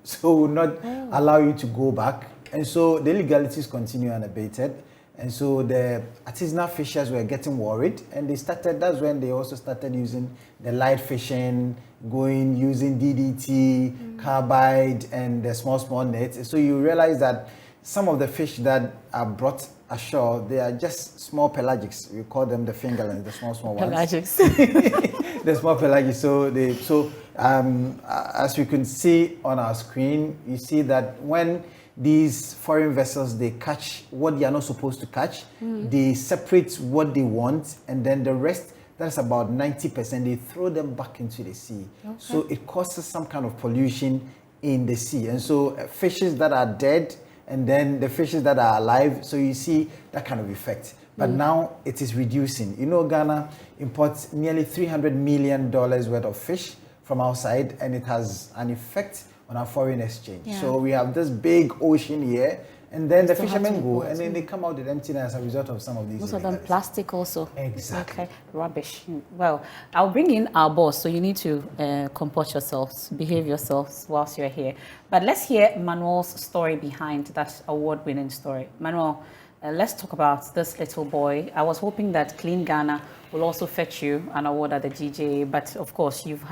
So will not allow you to go back." And so the illegalities continue unabated. And so the artisanal fishers were getting worried, and that's when they also started using the light fishing, using DDT, carbide, and the small nets. So you realize that some of the fish that are brought ashore, they are just small pelagics. We call them the fingerlings, the small ones. Pelagics. The small pelagics. So as you can see on our screen, you see that when these foreign vessels, they catch what they are not supposed to catch, they separate what they want, and then the rest, that's about 90%, they throw them back into the sea. So it causes some kind of pollution in the sea. And so fishes that are dead, and then the fishes that are alive, so you see that kind of effect. But now it is reducing. You know, Ghana imports nearly $300 million worth of fish from outside, and it has an effect on our foreign exchange. So we have this big ocean here, and then the fishermen go, and then they come out with emptiness as a result of some of these. Most of them plastic also. Exactly. Okay, rubbish. Well, I'll bring in our boss, so you need to comport yourselves, behave yourselves whilst you're here. But let's hear Manuel's story behind that award-winning story. Manuel, let's talk about this little boy. I was hoping that Clean Ghana will also fetch you an award at the GJA, but of course you've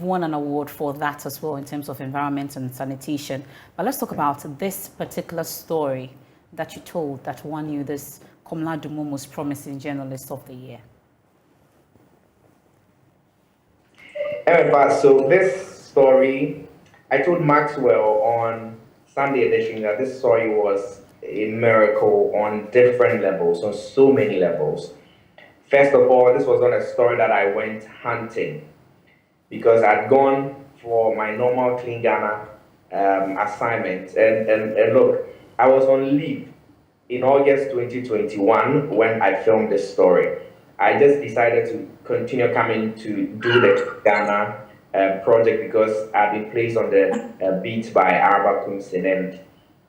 won an award for that as well in terms of environment and sanitation. But let's talk about this particular story that you told that won you this Komla Dumo Most Promising Journalist of the Year. Emefa, so this story, I told Maxwell on Sunday edition that this story was a miracle on different levels, on so many levels. First of all, this was not a story that I went hunting because I'd gone for my normal Clean Ghana assignment. And look, I was on leave in August 2021 when I filmed this story. I just decided to continue coming to do the Ghana project because I've been placed on the beat by Araba Kumsin,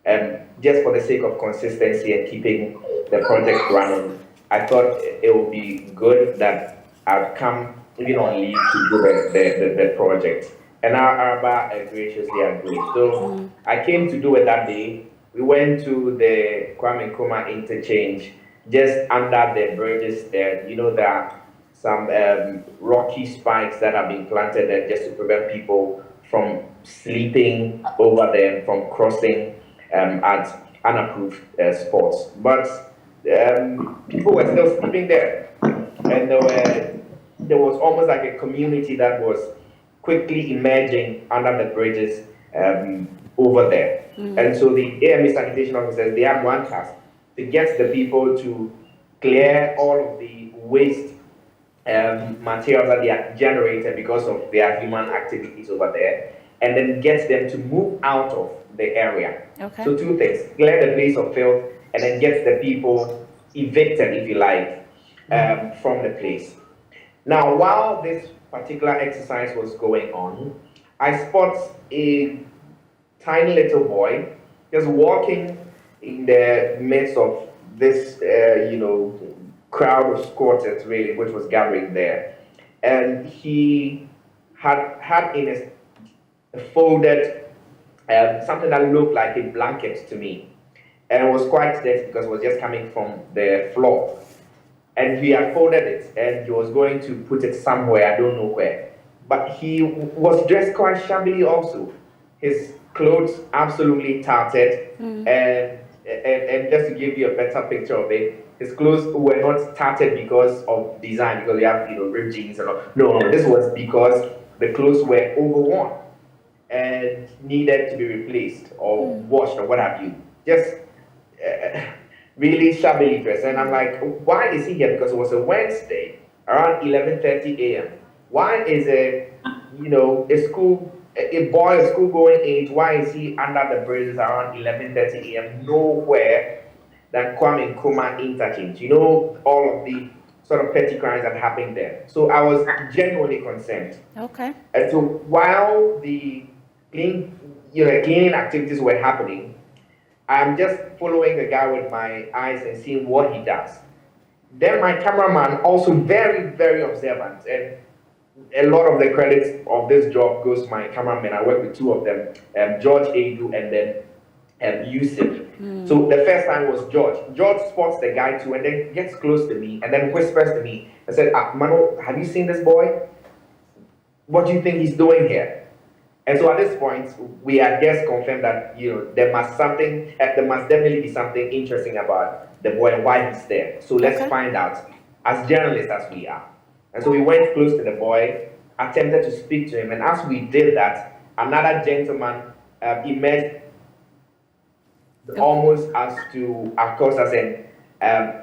and just for the sake of consistency and keeping the project running, I thought it would be good that I'd come even on leave to do the project. And Araba graciously agreed. So I came to do it that day. We went to the Kwame Nkrumah interchange, just under the bridges there. You know, there are some rocky spikes that have been planted there just to prevent people from sleeping over there and from crossing at unapproved spots. But people were still sleeping there, and there was almost like a community that was quickly emerging under the bridges over there. And so the AME sanitation officers, they had one task: to get the people to clear all of the waste materials that they had generated because of their human activities over there, and then get them to move out of the area. Okay. So two things: clear the place of filth, and then get the people evicted, if you like, from the place. Now, while this particular exercise was going on, I spot a tiny little boy just walking in the midst of this, crowd of squatters, really, which was gathering there. And he had in his folded something that looked like a blanket to me. And it was quite dirty because it was just coming from the floor. And he had folded it and he was going to put it somewhere, I don't know where. but he was dressed quite shabbily also. His clothes absolutely tattered, and just to give you a better picture of it, his clothes were not tattered because of design, because you have ripped jeans and all. No, this was because the clothes were overworn and needed to be replaced or washed or what have you. Just really shabbily dressed. And I'm like, why is he here? Because it was a Wednesday around 11:30 a.m. Why is a a boy of school going age, why is he under the bridges around 11:30 a.m. nowhere than Kwame Nkrumah interchange? All of the sort of petty crimes that happened there. So I was genuinely concerned. Okay. And so while the cleaning activities were happening, I'm just following the guy with my eyes and seeing what he does. Then my cameraman, also very, very observant, and a lot of the credits of this job goes to my cameraman. I work with two of them, George Adu and then Yusuf. So the first time was George. George spots the guy too and then gets close to me and then whispers to me and said, Mano, have you seen this boy? What do you think he's doing here? And so at this point, we had just confirmed that there must definitely be something interesting about the boy and why he's there. So let's find out, as journalists as we are. And so we went close to the boy, attempted to speak to him, and as we did that, another gentleman emerged almost as to, of course, as in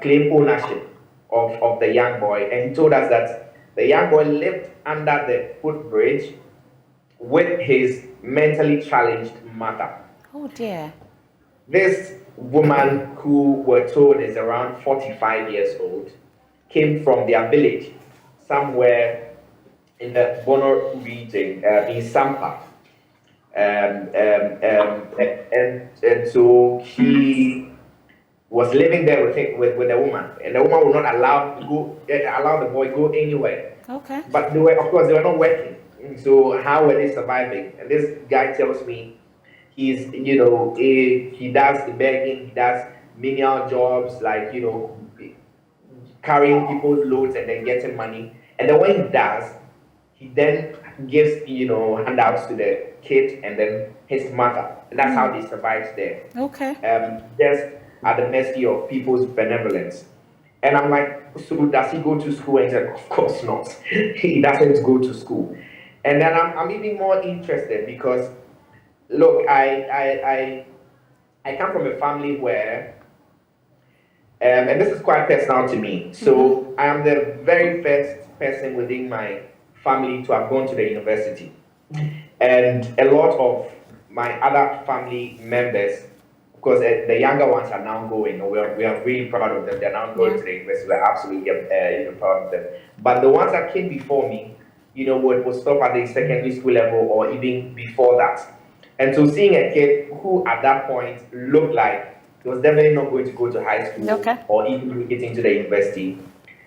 claim ownership of the young boy, and he told us that the young boy lived under the footbridge with his mentally challenged mother. Oh dear. This woman, who we're told is around 45 years old, came from their village somewhere in the Bono region, in Sampa. And so he was living there with a woman, and the woman would not allow the boy go anywhere. Okay. But they were not working. So how were they surviving? And this guy tells me he does the begging, he does menial jobs like carrying people's loads and then getting money. And then when he does, he then gives handouts to the kid and then his mother. And that's how they survive there. Okay. Just at the mercy of people's benevolence. And I'm like, so does he go to school? And he said, of course not. He doesn't go to school. And then I'm even more interested because, look, I come from a family where, and this is quite personal to me. So I am the very first person within my family to have gone to the university. And a lot of my other family members, of course, the younger ones are now going. We are really proud of them. They're now going to the university. We're absolutely proud of them. But the ones that came before me, would stop at the secondary school level or even before that. And so seeing a kid who at that point looked like he was definitely not going to go to high school or even get into the university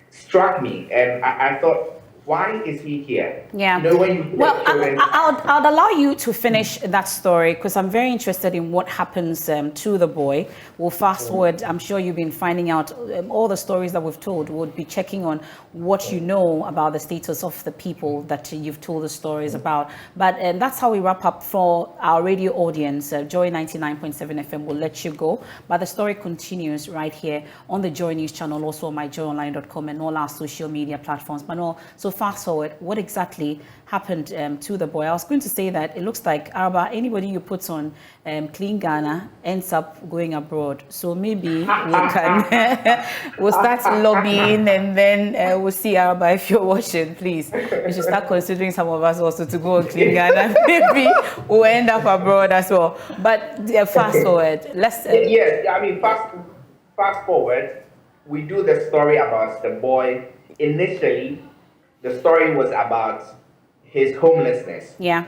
struck me. And I thought, why is he here? Yeah. I'll allow you to finish that story because I'm very interested in what happens to the boy. We'll fast forward. I'm sure you've been finding out all the stories that we've told. We'll be checking on what you know about the status of the people that you've told the stories about. But that's how we wrap up for our radio audience. Joy 99.7 FM will let you go. But the story continues right here on the Joy News channel, also on myjoyonline.com and all our social media platforms. Manuel, so fast forward, what exactly happened to the boy? I was going to say that it looks like Araba, anybody you put on Clean Ghana ends up going abroad. So maybe we can we'll start lobbying and then we'll see Araba, if you're watching, please. We should start considering some of us also to go on Clean Ghana. Maybe we'll end up abroad as well. But fast forward, let's. Yes, I mean, fast forward, we do the story about the boy. Initially, the story was about his homelessness. Yeah.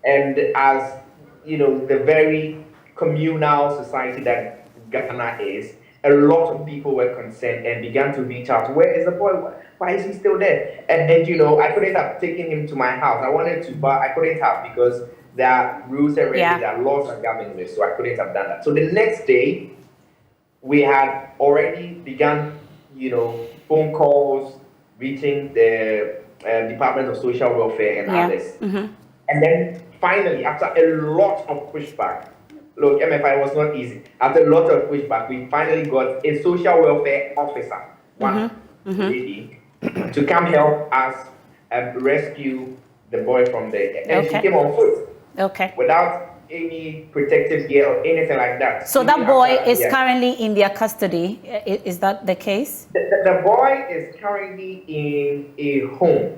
And as the very communal society that Ghana is, a lot of people were concerned and began to reach out. Where is the boy? Why is he still there? And I couldn't have taken him to my house. I wanted to, but I couldn't have because there are rules and regulations, there are laws that govern this, so I couldn't have done that. So the next day, we had already begun, phone calls, reaching the Department of Social Welfare and others. And then finally, after a lot of pushback, look, MFI was not easy. After a lot of pushback, we finally got a social welfare officer, one lady, to come help us rescue the boy from there. And she came on foot. Without any protective gear or anything like that. So that boy is currently in their custody. Is that the case? The boy is currently in a home,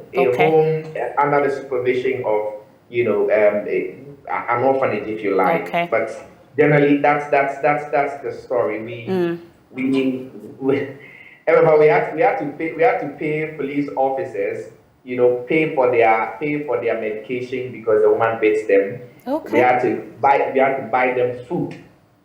under the supervision of, you know, an orphanage, if you like. But generally, that's the story. We had to pay police officers, you know, pay for their medication because the woman beats them. We had to buy them food.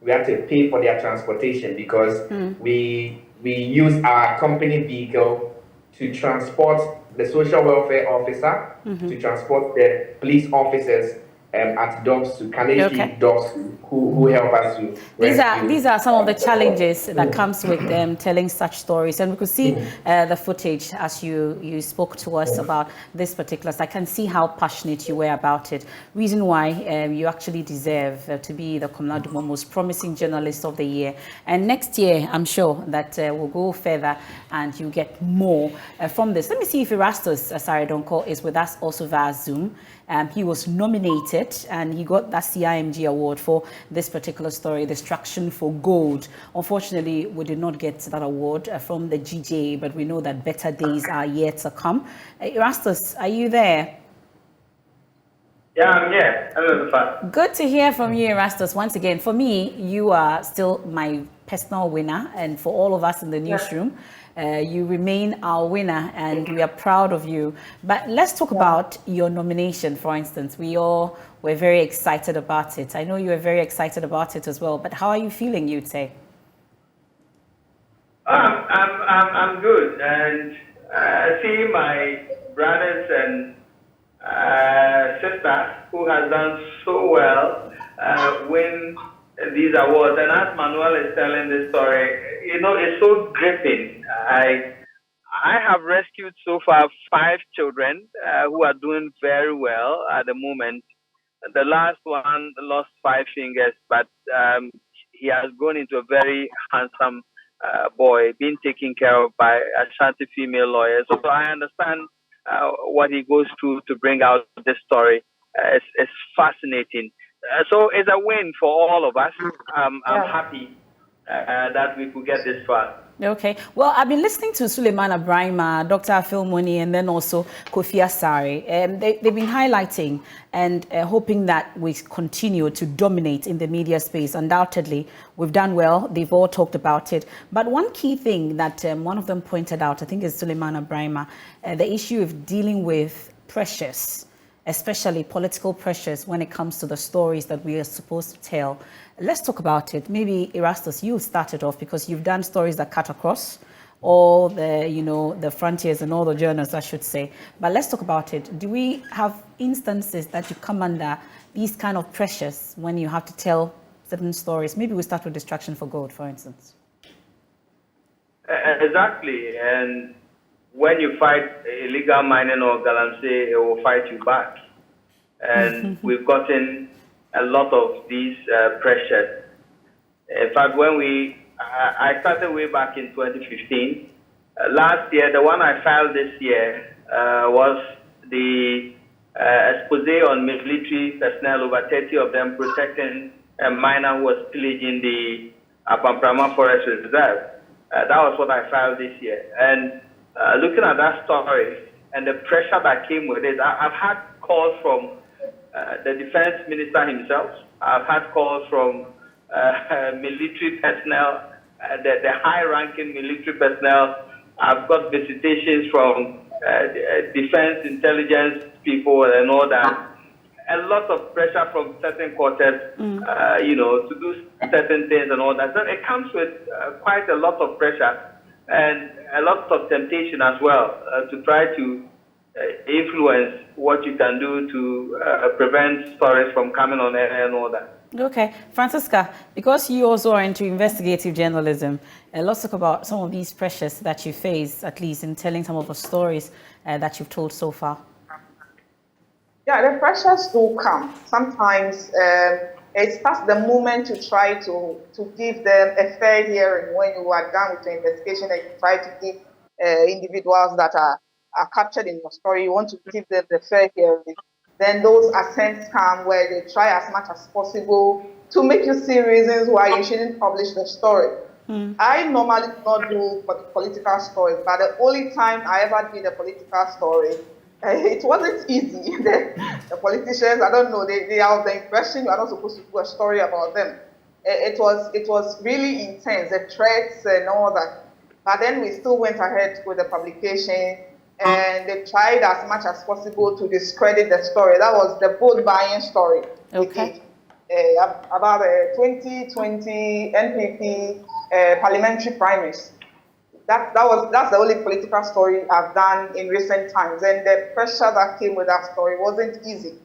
We had to pay for their transportation because we use our company vehicle to transport the social welfare officer, to transport the police officers at dogs to Kaneki dogs who help us to rescue. These are some of the challenges that comes with them telling such stories, and we could see the footage as you spoke to us about this particular. I can see how passionate you were about it. Reason why you actually deserve to be the Komnadumo Most Promising Journalist of the Year, and next year I'm sure that we'll go further and you get more from this. Let me see if Erastus Asaredonko is with us also via Zoom. He was nominated and he got that CIMG award for this particular story, Distraction for Gold. Unfortunately, we did not get that award from the GJA, but we know that better days are yet to come. Erastus, are you there? Yeah, I'm here. Hello. Good to hear from you, Erastus. Once again, for me, you are still my personal winner, and for all of us in the newsroom, you remain our winner, and we are proud of you. But let's talk about your nomination, for instance. We all were very excited about it. I know you were very excited about it as well, but how are you feeling, you'd say? I'm good, and seeing my brothers and sisters who has done so well win these awards, and as Manuel is telling this story, you know, it's so gripping. I have rescued so far 5 children who are doing very well at the moment. The last one lost 5 fingers, but he has grown into a very handsome boy, being taken care of by Ashanti female lawyers. So I understand what he goes through to bring out this story. It's fascinating. So it's a win for all of us. I'm happy that we could get this far. Okay. Well, I've been listening to Suleiman Abrahima, Dr. Phil Moni, and then also Kofi Asare. They've been highlighting and hoping that we continue to dominate in the media space. Undoubtedly, we've done well. They've all talked about it. But one key thing that one of them pointed out, I think is Suleiman Abrahima, the issue of dealing with pressures, especially political pressures when it comes to the stories that we are supposed to tell. Let's talk about it. Maybe Erastus, you started off because you've done stories that cut across all the, you know, the frontiers and all the journals, I should say. But let's talk about it. Do we have instances that you come under these kind of pressures when you have to tell certain stories? Maybe we start with Distraction for Gold, for instance. Exactly. And when you fight illegal mining or galamsey, it will fight you back. And we've gotten a lot of these pressures. In fact, when I started way back in 2015. Last year, the one I filed this year was the expose on military personnel, over 30 of them protecting a miner who was pillaging the Apamprama Forest Reserve. That was what I filed this year. And looking at that story and the pressure that came with it, I've had calls from the defense minister himself. I've had calls from military personnel, the high-ranking military personnel. I've got visitations from defense intelligence people and all that. A lot of pressure from certain quarters, you know, to do certain things and all that. So it comes with quite a lot of pressure and a lot of temptation as well to try to influence what you can do to prevent stories from coming on air and all that. Okay, Francisca, because you also are into investigative journalism, let's talk about some of these pressures that you face, at least in telling some of the stories that you've told so far. Yeah, the pressures do come. Sometimes it starts the moment you try to give them a fair hearing. When you are done with your investigation and you try to give individuals that are captured in your story, you want to give them the fair hearing. Then those attempts come where they try as much as possible to make you see reasons why you shouldn't publish the story. I normally do not do political stories, but the only time I ever did a political story, it wasn't easy. The politicians, I don't know, they are of the impression you are not supposed to do a story about them. It was really intense, the threats and all that. But then we still went ahead with the publication, and they tried as much as possible to discredit the story. That was the vote buying story. Okay. About 2020 NPP parliamentary primaries. That's the only political story I've done in recent times, and the pressure that came with that story wasn't easy,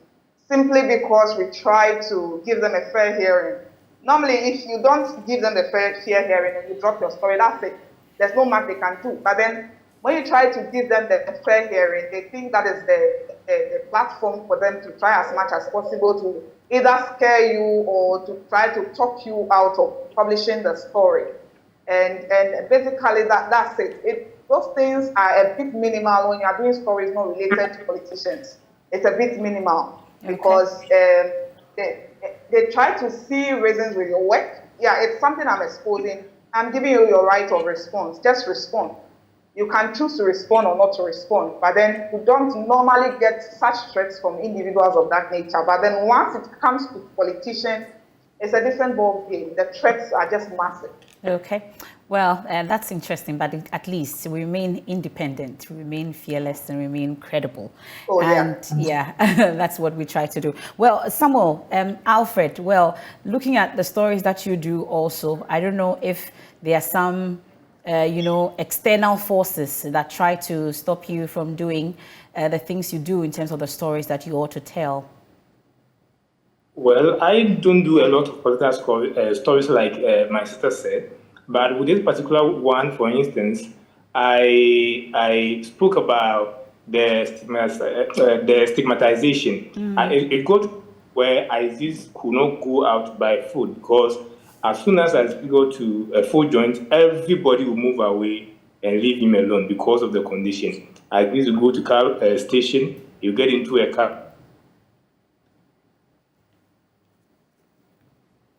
simply because we tried to give them a fair hearing. Normally, if you don't give them the fair hearing and you drop your story, that's it. There's no much they can do. But then, when you try to give them the fair hearing, they think that is the platform for them to try as much as possible to either scare you or to try to talk you out of publishing the story. And basically that's it. Those things are a bit minimal when you are doing stories not related to politicians. It's a bit minimal because they try to see reasons with your work. Yeah, it's something I'm exposing. I'm giving you your right of response. Just respond. You can choose to respond or not to respond, but then you don't normally get such threats from individuals of that nature. But then once it comes to politicians, it's a different ball game. The threats are just massive. Okay. Well, that's interesting, but at least we remain independent, remain fearless, and remain credible. Oh, and yeah, that's what we try to do. Well, Samuel, Alfred, well, looking at the stories that you do also, I don't know if there are some, external forces that try to stop you from doing the things you do in terms of the stories that you ought to tell. Well, I don't do a lot of political stories like my sister said, but with this particular one, for instance, I spoke about the stigmatization. It got where ISIS could not go out buy food because as soon as I go to a food joint, everybody will move away and leave him alone because of the condition. I used to go to car station, you get into a car.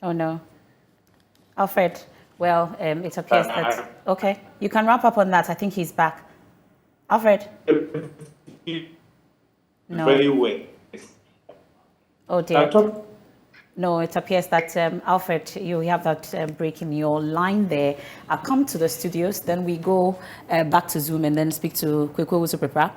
Oh no. Alfred, well, it appears that... Okay, you can wrap up on that. I think he's back. Alfred? No. Very well. Oh dear. No, it appears that, Alfred, you have that break in your line there. I'll come to the studios, then we go back to Zoom and then speak to Kwekwe Usuprepa.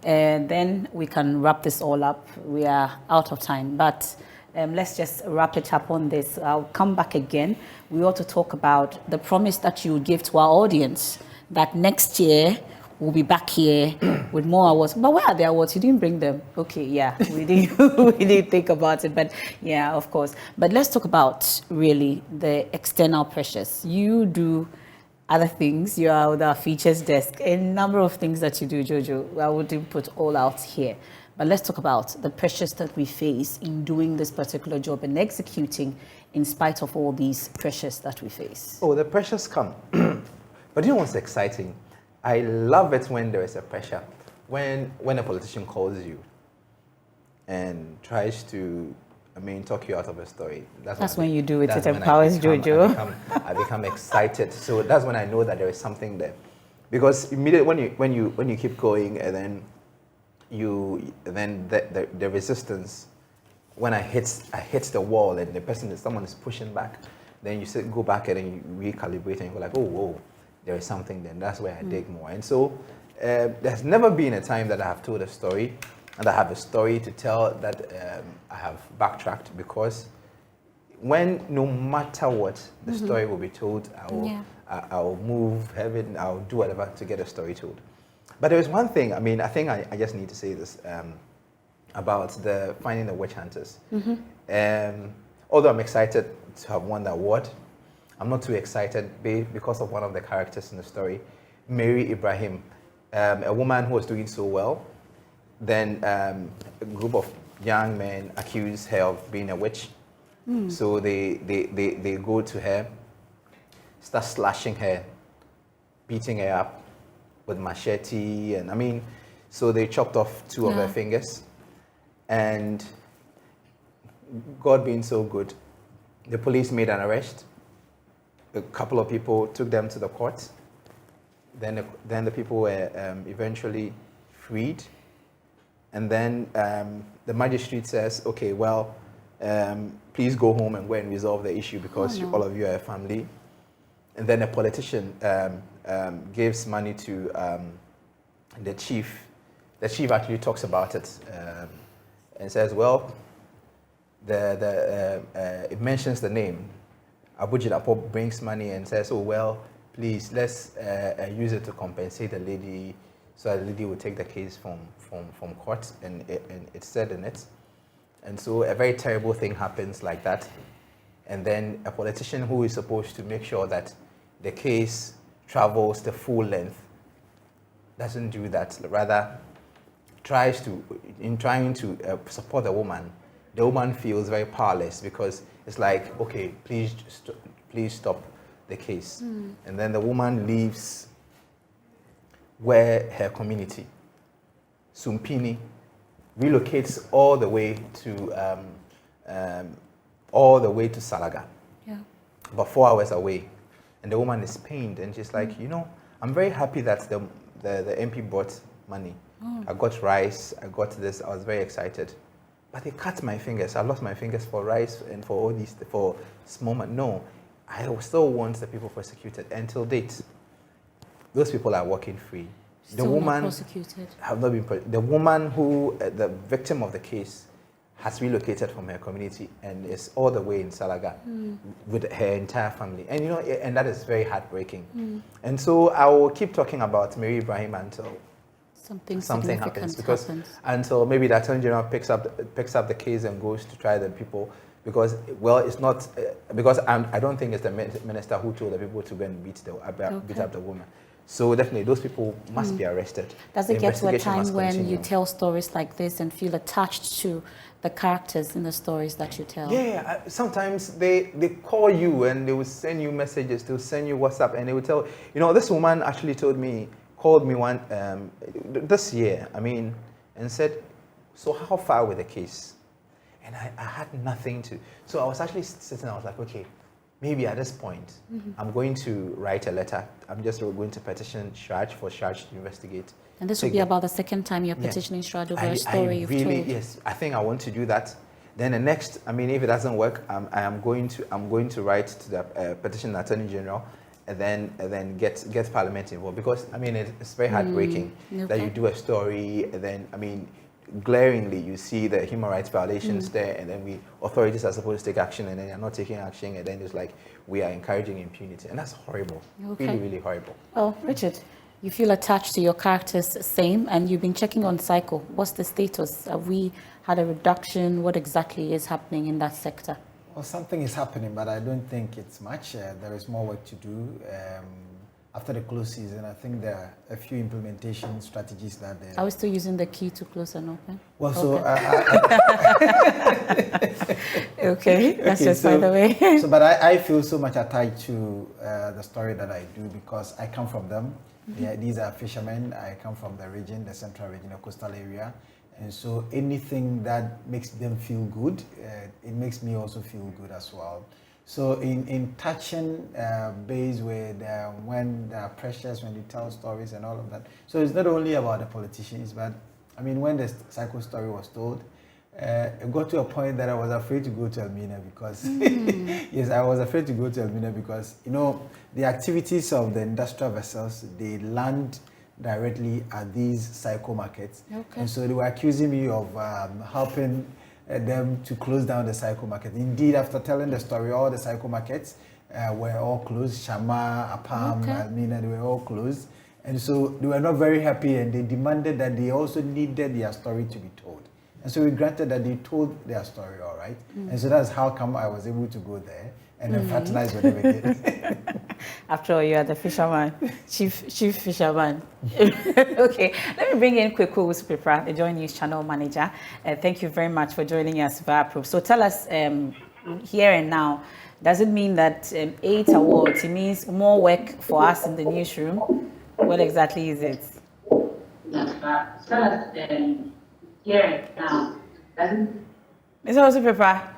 And then we can wrap this all up. We are out of time, but let's just wrap it up on this. I'll come back again. We ought to talk about the promise that you give to our audience that next year we'll be back here with more awards. But where are the awards? You didn't bring them. Okay, yeah, we didn't think about it, but yeah, of course. But let's talk about really the external pressures. You do other things. You are with our features desk. A number of things that you do, Jojo. I wouldn't put all out here. But let's talk about the pressures that we face in doing this particular job and executing in spite of all these pressures that we face. Oh, the pressures come. But you know what's exciting? I love it when there is a pressure. When a politician calls you and tries to, talk you out of a story. That's when you do it. It empowers Jojo. I become excited. So that's when I know that there is something there. Because immediately when you keep going and then the resistance, when I hit the wall and someone is pushing back, then you go back and then you recalibrate and you go like, oh, whoa, there is something then. That's where I dig more. And so there's never been a time that I have told a story and I have a story to tell that I have backtracked, because no matter what, the story will be told, I'll move heaven, I'll do whatever to get a story told. But there is one thing, I think I just need to say this about the finding the witch hunters. Although I'm excited to have won the award, I'm not too excited because of one of the characters in the story, Mary Ibrahim, a woman who was doing so well. Then a group of young men accused her of being a witch. So they go to her, start slashing her, beating her up with machete, and I mean, so they chopped off 2 of her fingers. And God being so good, the police made an arrest. A couple of people took them to the court. Then the people were eventually freed. And then the magistrate says, okay, well, please go home and go and resolve the issue because all of you are a family. And then a politician gives money to the chief. The chief actually talks about it and says, well, it mentions the name. Abu brings money and says, oh, well, please, let's use it to compensate the lady so the lady will take the case from court, and it's said in it. And so a very terrible thing happens like that. And then a politician who is supposed to make sure that the case travels the full length doesn't do that, rather tries to, in trying to support the woman feels very powerless because it's like, okay, please stop the case. And then the woman leaves where her community, Sumpini, relocates all the way to Salaga, about 4 hours away. And the woman is pained, and she's like, you know, I'm very happy that the MP brought money. I got rice, I got this, I was very excited. But they cut my fingers. I lost my fingers for rice and for all these, for small money. No, I still want the people prosecuted until date. Those people are walking free. Still the woman not prosecuted. Have not been. The woman who, the victim of the case, has relocated from her community and is all the way in Salaga with her entire family. And you know, and that is very heartbreaking. And so I will keep talking about Mary Ibrahim until something happens, because until maybe the Attorney General picks up the case and goes to try the people, because well, it's not because I don't think it's the minister who told the people to go and beat up the woman. So definitely those people must be arrested. Does it get to a time when you tell stories like this and feel attached to the characters in the stories that you tell? Yeah, sometimes they call you and they will send you messages, they'll send you WhatsApp, and they will tell, you know, this woman actually called me one this year, and said, so how far with the case? And I had nothing to, so I was actually sitting, I was like, okay, maybe at this point, I'm going to write a letter. I'm just going to petition Shraj for Shraj to investigate. And this will be about the second time you're petitioning Shraj over a story you've told. Yes, I think I want to do that. Then the next, if it doesn't work, I'm going to write to the petition Attorney General, and then get Parliament involved, because it's very heartbreaking that you do a story, and then glaringly you see the human rights violations there, and then authorities are supposed to take action, and then they're not taking action, and then it's like we are encouraging impunity, and that's horrible. Really, really horrible. Well, Richard, you feel attached to your characters, same, and you've been checking on Cycle. What's the status? Have we had a reduction? What exactly is happening in that sector? Well, something is happening, but I don't think it's much. There is more work to do. After the close season, I think there are a few implementation strategies that they... Are we still using the key to close and open? Well, so... Okay, that's just by the way. But I feel so much attached to the story that I do, because I come from them. These are fishermen. I come from the region, the central region, the coastal area. And so anything that makes them feel good, it makes me also feel good as well. So in touching base with when there are pressures, when you tell stories and all of that. So it's not only about the politicians, but when the Cycle story was told, it got to a point that I was afraid to go to Elmina, because yes, I was afraid to go to Elmina because the activities of the industrial vessels, they land directly at these Cycle markets, and so they were accusing me of helping them to close down the Cycle market. Indeed, after telling the story, all the Cycle markets were all closed. Shama, Apam, Almina, they were all closed. And so they were not very happy, and they demanded that they also needed their story to be told. And so we granted that they told their story, all right. And so that's how come I was able to go there. and then fraternize with them again. After all, you are the fisherman, chief fisherman. Okay, let me bring in Kweku Usupepra, the Joy News Channel Manager. Thank you very much for joining us via Proof. So tell us here and now, does it mean that 8 awards, it means more work for us in the newsroom? What exactly is it? Tell us here and now, Mr. Usupepra.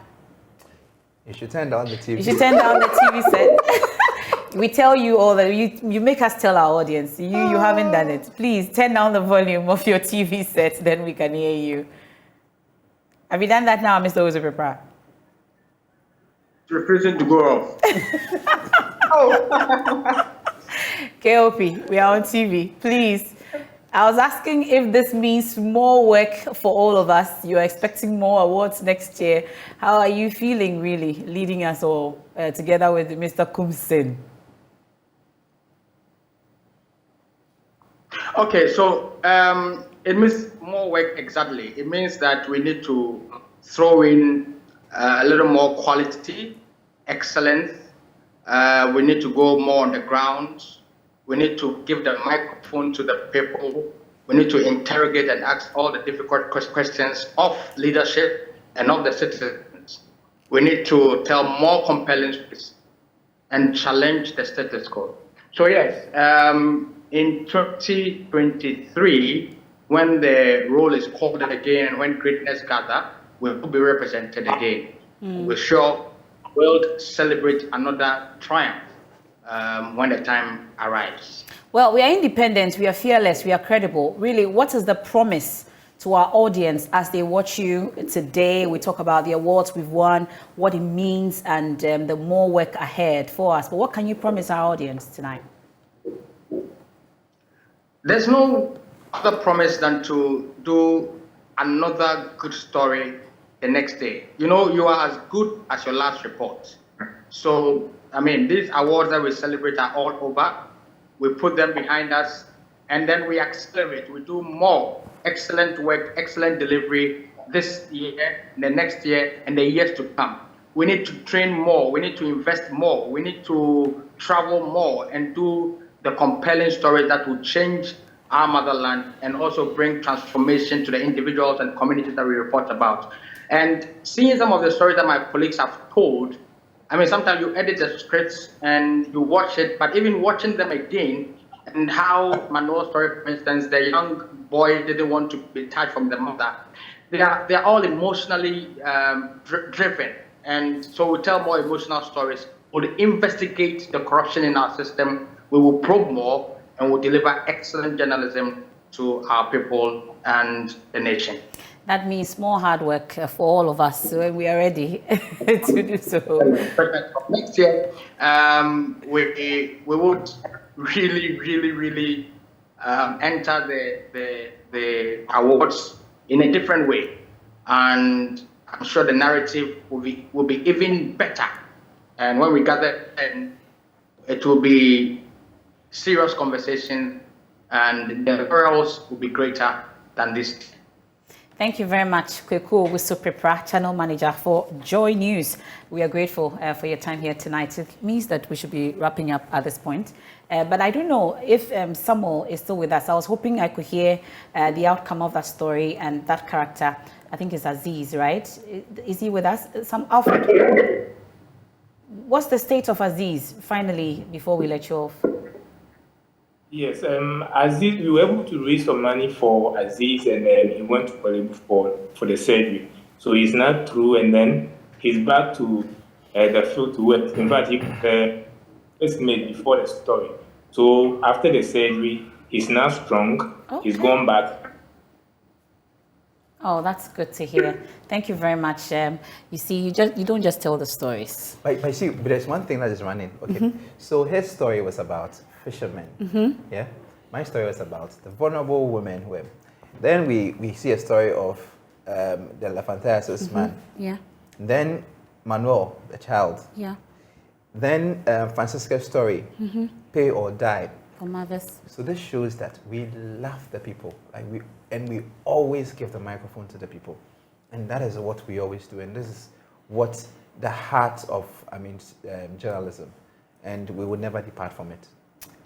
You should turn down the TV. You should turn down the TV set. We tell you all that you make us tell our audience. You haven't done it. Please turn down the volume of your TV set, then we can hear you. Have you done that now, Mr. Usupepra? Refusing to go off. KOP, we are on TV. Please. I was asking if this means more work for all of us. You're expecting more awards next year. How are you feeling, really, leading us all together with Mr. Kumsen? Okay, so it means more work exactly. It means that we need to throw in a little more quality, excellence. We need to go more on the ground. We need to give the microphone to the people. We need to interrogate and ask all the difficult questions of leadership and of the citizens. We need to tell more compelling stories and challenge the status quo. So yes, in 2023, when the roll is called again and when greatness gather, we will be represented again. We're sure we'll celebrate another triumph when the time arrives. Well, we are independent, we are fearless, we are credible. Really, what is the promise to our audience as they watch you today? We talk about the awards we've won, what it means, and the more work ahead for us. But what can you promise our audience tonight? There's no other promise than to do another good story the next day. You know, you are as good as your last report. So, I mean, these awards that we celebrate are all over. We put them behind us, and then we accelerate. We do more excellent work, excellent delivery this year, the next year, and the years to come. We need to train more. We need to invest more. We need to travel more and do the compelling stories that will change our motherland and also bring transformation to the individuals and communities that we report about. And seeing some of the stories that my colleagues have told, I mean, sometimes you edit the scripts and you watch it, but even watching them again, and how Manuel's story, for instance, the young boy didn't want to be detached from the mother, they're all emotionally driven. And so we tell more emotional stories. We'll investigate the corruption in our system. We will probe more, and we'll deliver excellent journalism to our people and the nation. That means more hard work for all of us when we are ready to do so. Next year, we would really enter the awards in a different way, and I'm sure the narrative will be even better. And when we gather, and it will be serious conversation, and the laurels will be greater than this. Thank you very much, Kweku Usupepra, Channel Manager for Joy News. We are grateful for your time here tonight. It means that we should be wrapping up at this point. But I don't know if Samuel is still with us. I was hoping I could hear the outcome of that story and that character. I think it's Aziz, right? Is he with us? Alfred, what's the state of Aziz, finally, before we let you off? Yes, Aziz, we were able to raise some money for Aziz, and then he went to Kolebu for the surgery. So he's now through, and then he's back to the field to work. In fact, he first made before the story. So after the surgery, he's now strong. Okay. He's gone back. Oh, that's good to hear. Thank you very much. You see, you don't just tell the stories. But see, but there's one thing that is running. Okay, so his story was about fishermen. Yeah, my story was about the vulnerable women. Where then we see a story of the Lafantasis man. Yeah. Then Manuel, the child. Yeah. Then Francisca's story, pay or die. For mothers. So this shows that we love the people, and we always give the microphone to the people, and that is what we always do. And this is what the heart of, journalism, and we will never depart from it.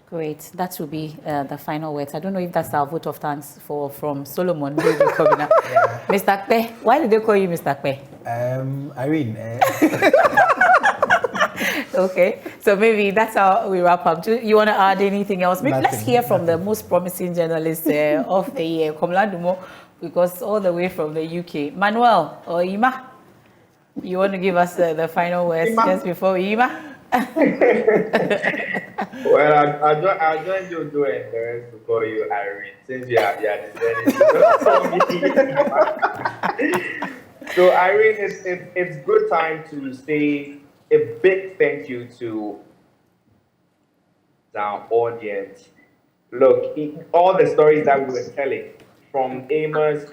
Great. That will be the final words. I don't know if that's our vote of thanks from Solomon. Mr. Kpe, why did they call you Mr. Kpe? Irene. Okay, so maybe that's how we wrap up. Do you want to add anything else? Maybe let's hear from the most promising journalist of the year, Komla, because all the way from the UK. Manuel or Ima, you want to give us the final words just before Ima? Well, I'll join you doing the rest to call you Irene, since you are deciding So Irene, it's good time to say a big thank you to our audience. Look, all the stories that we were telling, from Amos,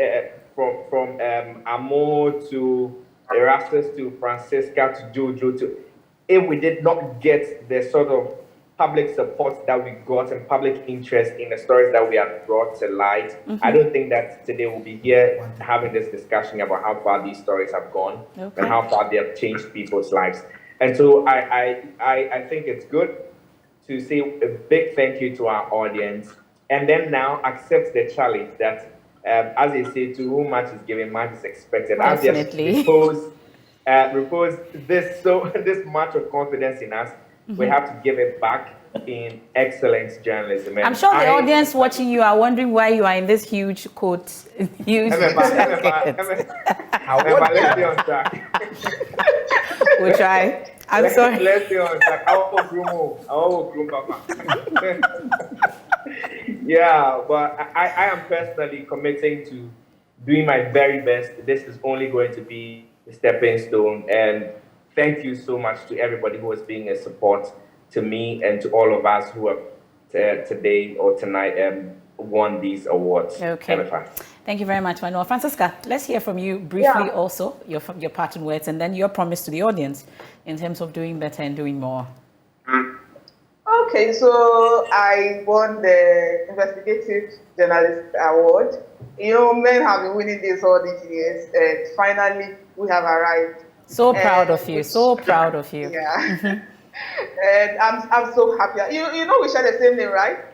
from Amo to Erastus to Francisca to Jojo, if we did not get the sort of public support that we got and public interest in the stories that we have brought to light, I don't think that today we'll be here having this discussion about how far these stories have gone and how far they have changed people's lives. And so I think it's good to say a big thank you to our audience, and then now accept the challenge that, as they say, to whom much is given, much is expected. Definitely. Repose this much of confidence in us, we have to give it back in excellent journalism. And I'm sure the audience watching you are wondering why you are in this huge coat, huge jacket. Let's be on track. We'll try. I'm sorry. Let's be on track. Yeah, but I am personally committing to doing my very best. This is only going to be a stepping stone, and thank you so much to everybody who is being a support to me and to all of us who have today or tonight won these awards. Okay. Emefa. Thank you very much, Manuel. Francisca, let's hear from you briefly also, your parting words, and then your promise to the audience in terms of doing better and doing more. Okay, so I won the Investigative Journalist Award. You know, men have been winning this all these years, and finally we have arrived. So proud of you, so proud of you. Yeah. And I'm so happy. You know we share the same name, right?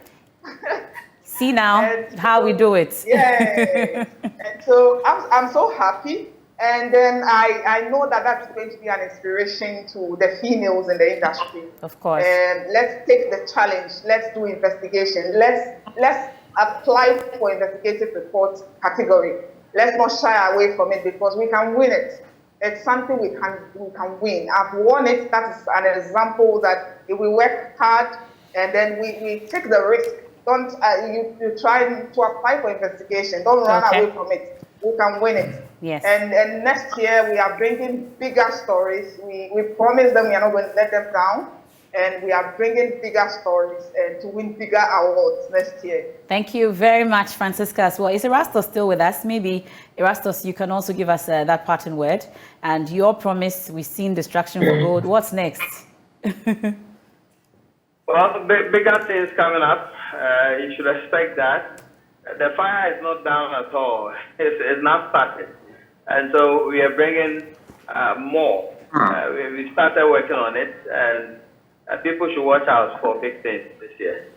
See now how we do it. Yeah. And so I'm so happy. And then I know that that's going to be an inspiration to the females in the industry. Of course. And let's take the challenge. Let's do investigation. Let's apply for investigative report category. Let's not shy away from it, because we can win it. It's something we can win. I've won it. That is an example that if we work hard and then we take the risk, don't you try to apply for investigation. Don't run away from it. We can win it. Yes. And next year we are bringing bigger stories. We promise them we are not going to let them down. And we are bringing bigger stories and to win bigger awards next year. Thank you very much, Francisca, as well. Is Erastus still with us? Maybe, Erastus, you can also give us that parting word. And your promise, we've seen Distraction for Gold. What's next? Well, bigger things coming up. You should expect that. The fire is not down at all. It's not started. And so we are bringing more. We started working on it, and people should watch out for big things this year.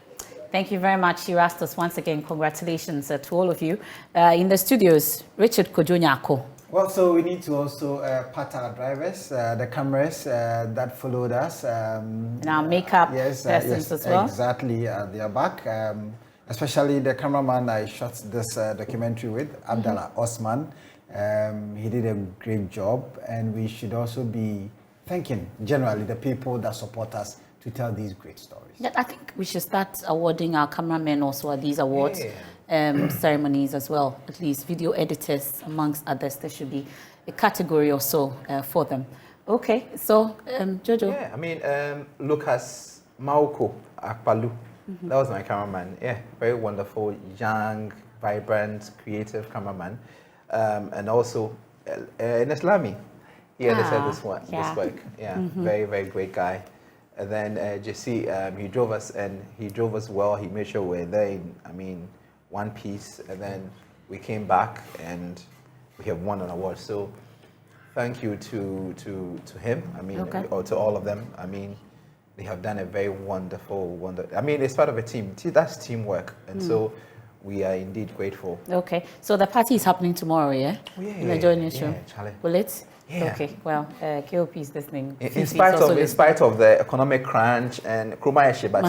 Thank you very much, Erastus. Once again, congratulations to all of you. In the studios, Richard Kojonyako. Well, so we need to also pat our drivers, the cameras that followed us. And our makeup persons as well. Exactly, they are back. Especially the cameraman I shot this documentary with, Abdallah Osman. He did a great job, and we should also be thanking generally the people that support us to tell these great stories. Yeah, I think we should start awarding our cameramen also at these awards ceremonies as well. At least video editors, amongst others. There should be a category or so for them. Okay, so Jojo. Yeah, I mean, Lucas Mauko Akpalu. That was my cameraman. Yeah, very wonderful, young, vibrant, creative cameraman. And also Neslami. He edited this work. Yeah, very, very great guy. And then JC, he drove us, and he drove us well. He made sure we were there in, one piece. And then we came back, and we have won an award. So thank you to him. I mean, or to all of them. I mean, they have done a very wonderful. I mean, it's part of a team. That's teamwork, and so we are indeed grateful. Okay, so the party is happening tomorrow, yeah? In the joining show. Charlie. Will it? Yeah. Okay. Well, KOP is listening. In spite of the economic crunch and Krumayashi, but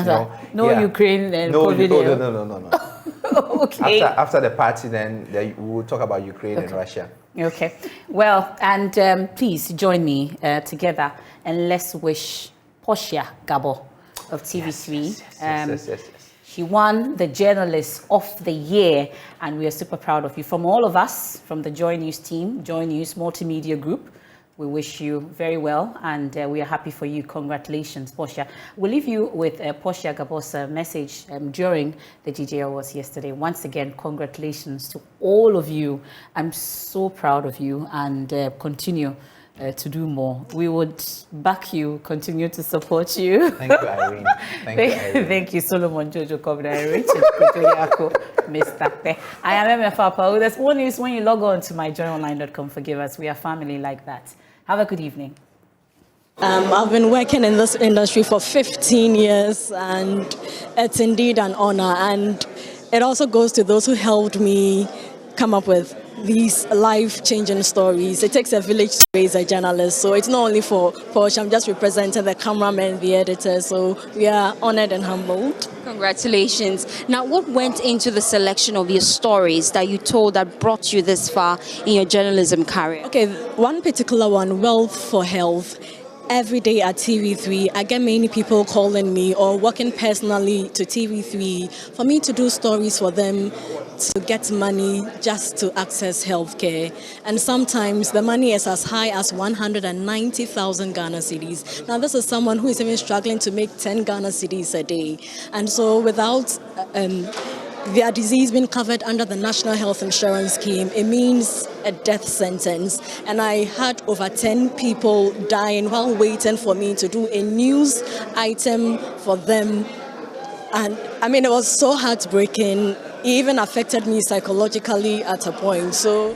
Ukraine and COVID. No. Okay. After the party, then we will talk about Ukraine and Russia. Okay. Well, and please join me together and let's wish Portia Gabo of TV3. Yes. She won the Journalist of the Year, and we are super proud of you. From all of us, from the Joy News team, Joy News Multimedia Group, we wish you very well, and we are happy for you. Congratulations, Portia. We'll leave you with Portia Gabo's message during the GJA Awards yesterday. Once again, congratulations to all of you. I'm so proud of you, and continue to do more. We would back you, continue to support you. Thank you, Irene. Thank you, Solomon Jojo Kobna, Richard Mr. Pe. I am Emefa Apawu. There's more news when you log on to myjoyonline.com. Forgive us. We are family like that. Have a good evening. I've been working in this industry for 15 years, and it's indeed an honor. And it also goes to those who helped me come up with these life-changing stories. It takes a village to raise a journalist, so it's not only for Porsche. I'm just representing the cameraman, the editor, so we are honored and humbled. Congratulations. Now, what went into the selection of your stories that you told that brought you this far in your journalism career? Okay, one particular one, Wealth for Health. Every day at TV3, I get many people calling me or working personally to TV3 for me to do stories for them to get money just to access healthcare. And sometimes the money is as high as 190,000 Ghana cedis. Now, this is someone who is even struggling to make 10 Ghana cedis a day. And so without their disease being covered under the National Health Insurance Scheme, it means a death sentence. And I had over 10 people dying while waiting for me to do a news item for them. And I mean, it was so heartbreaking. It even affected me psychologically at a point. So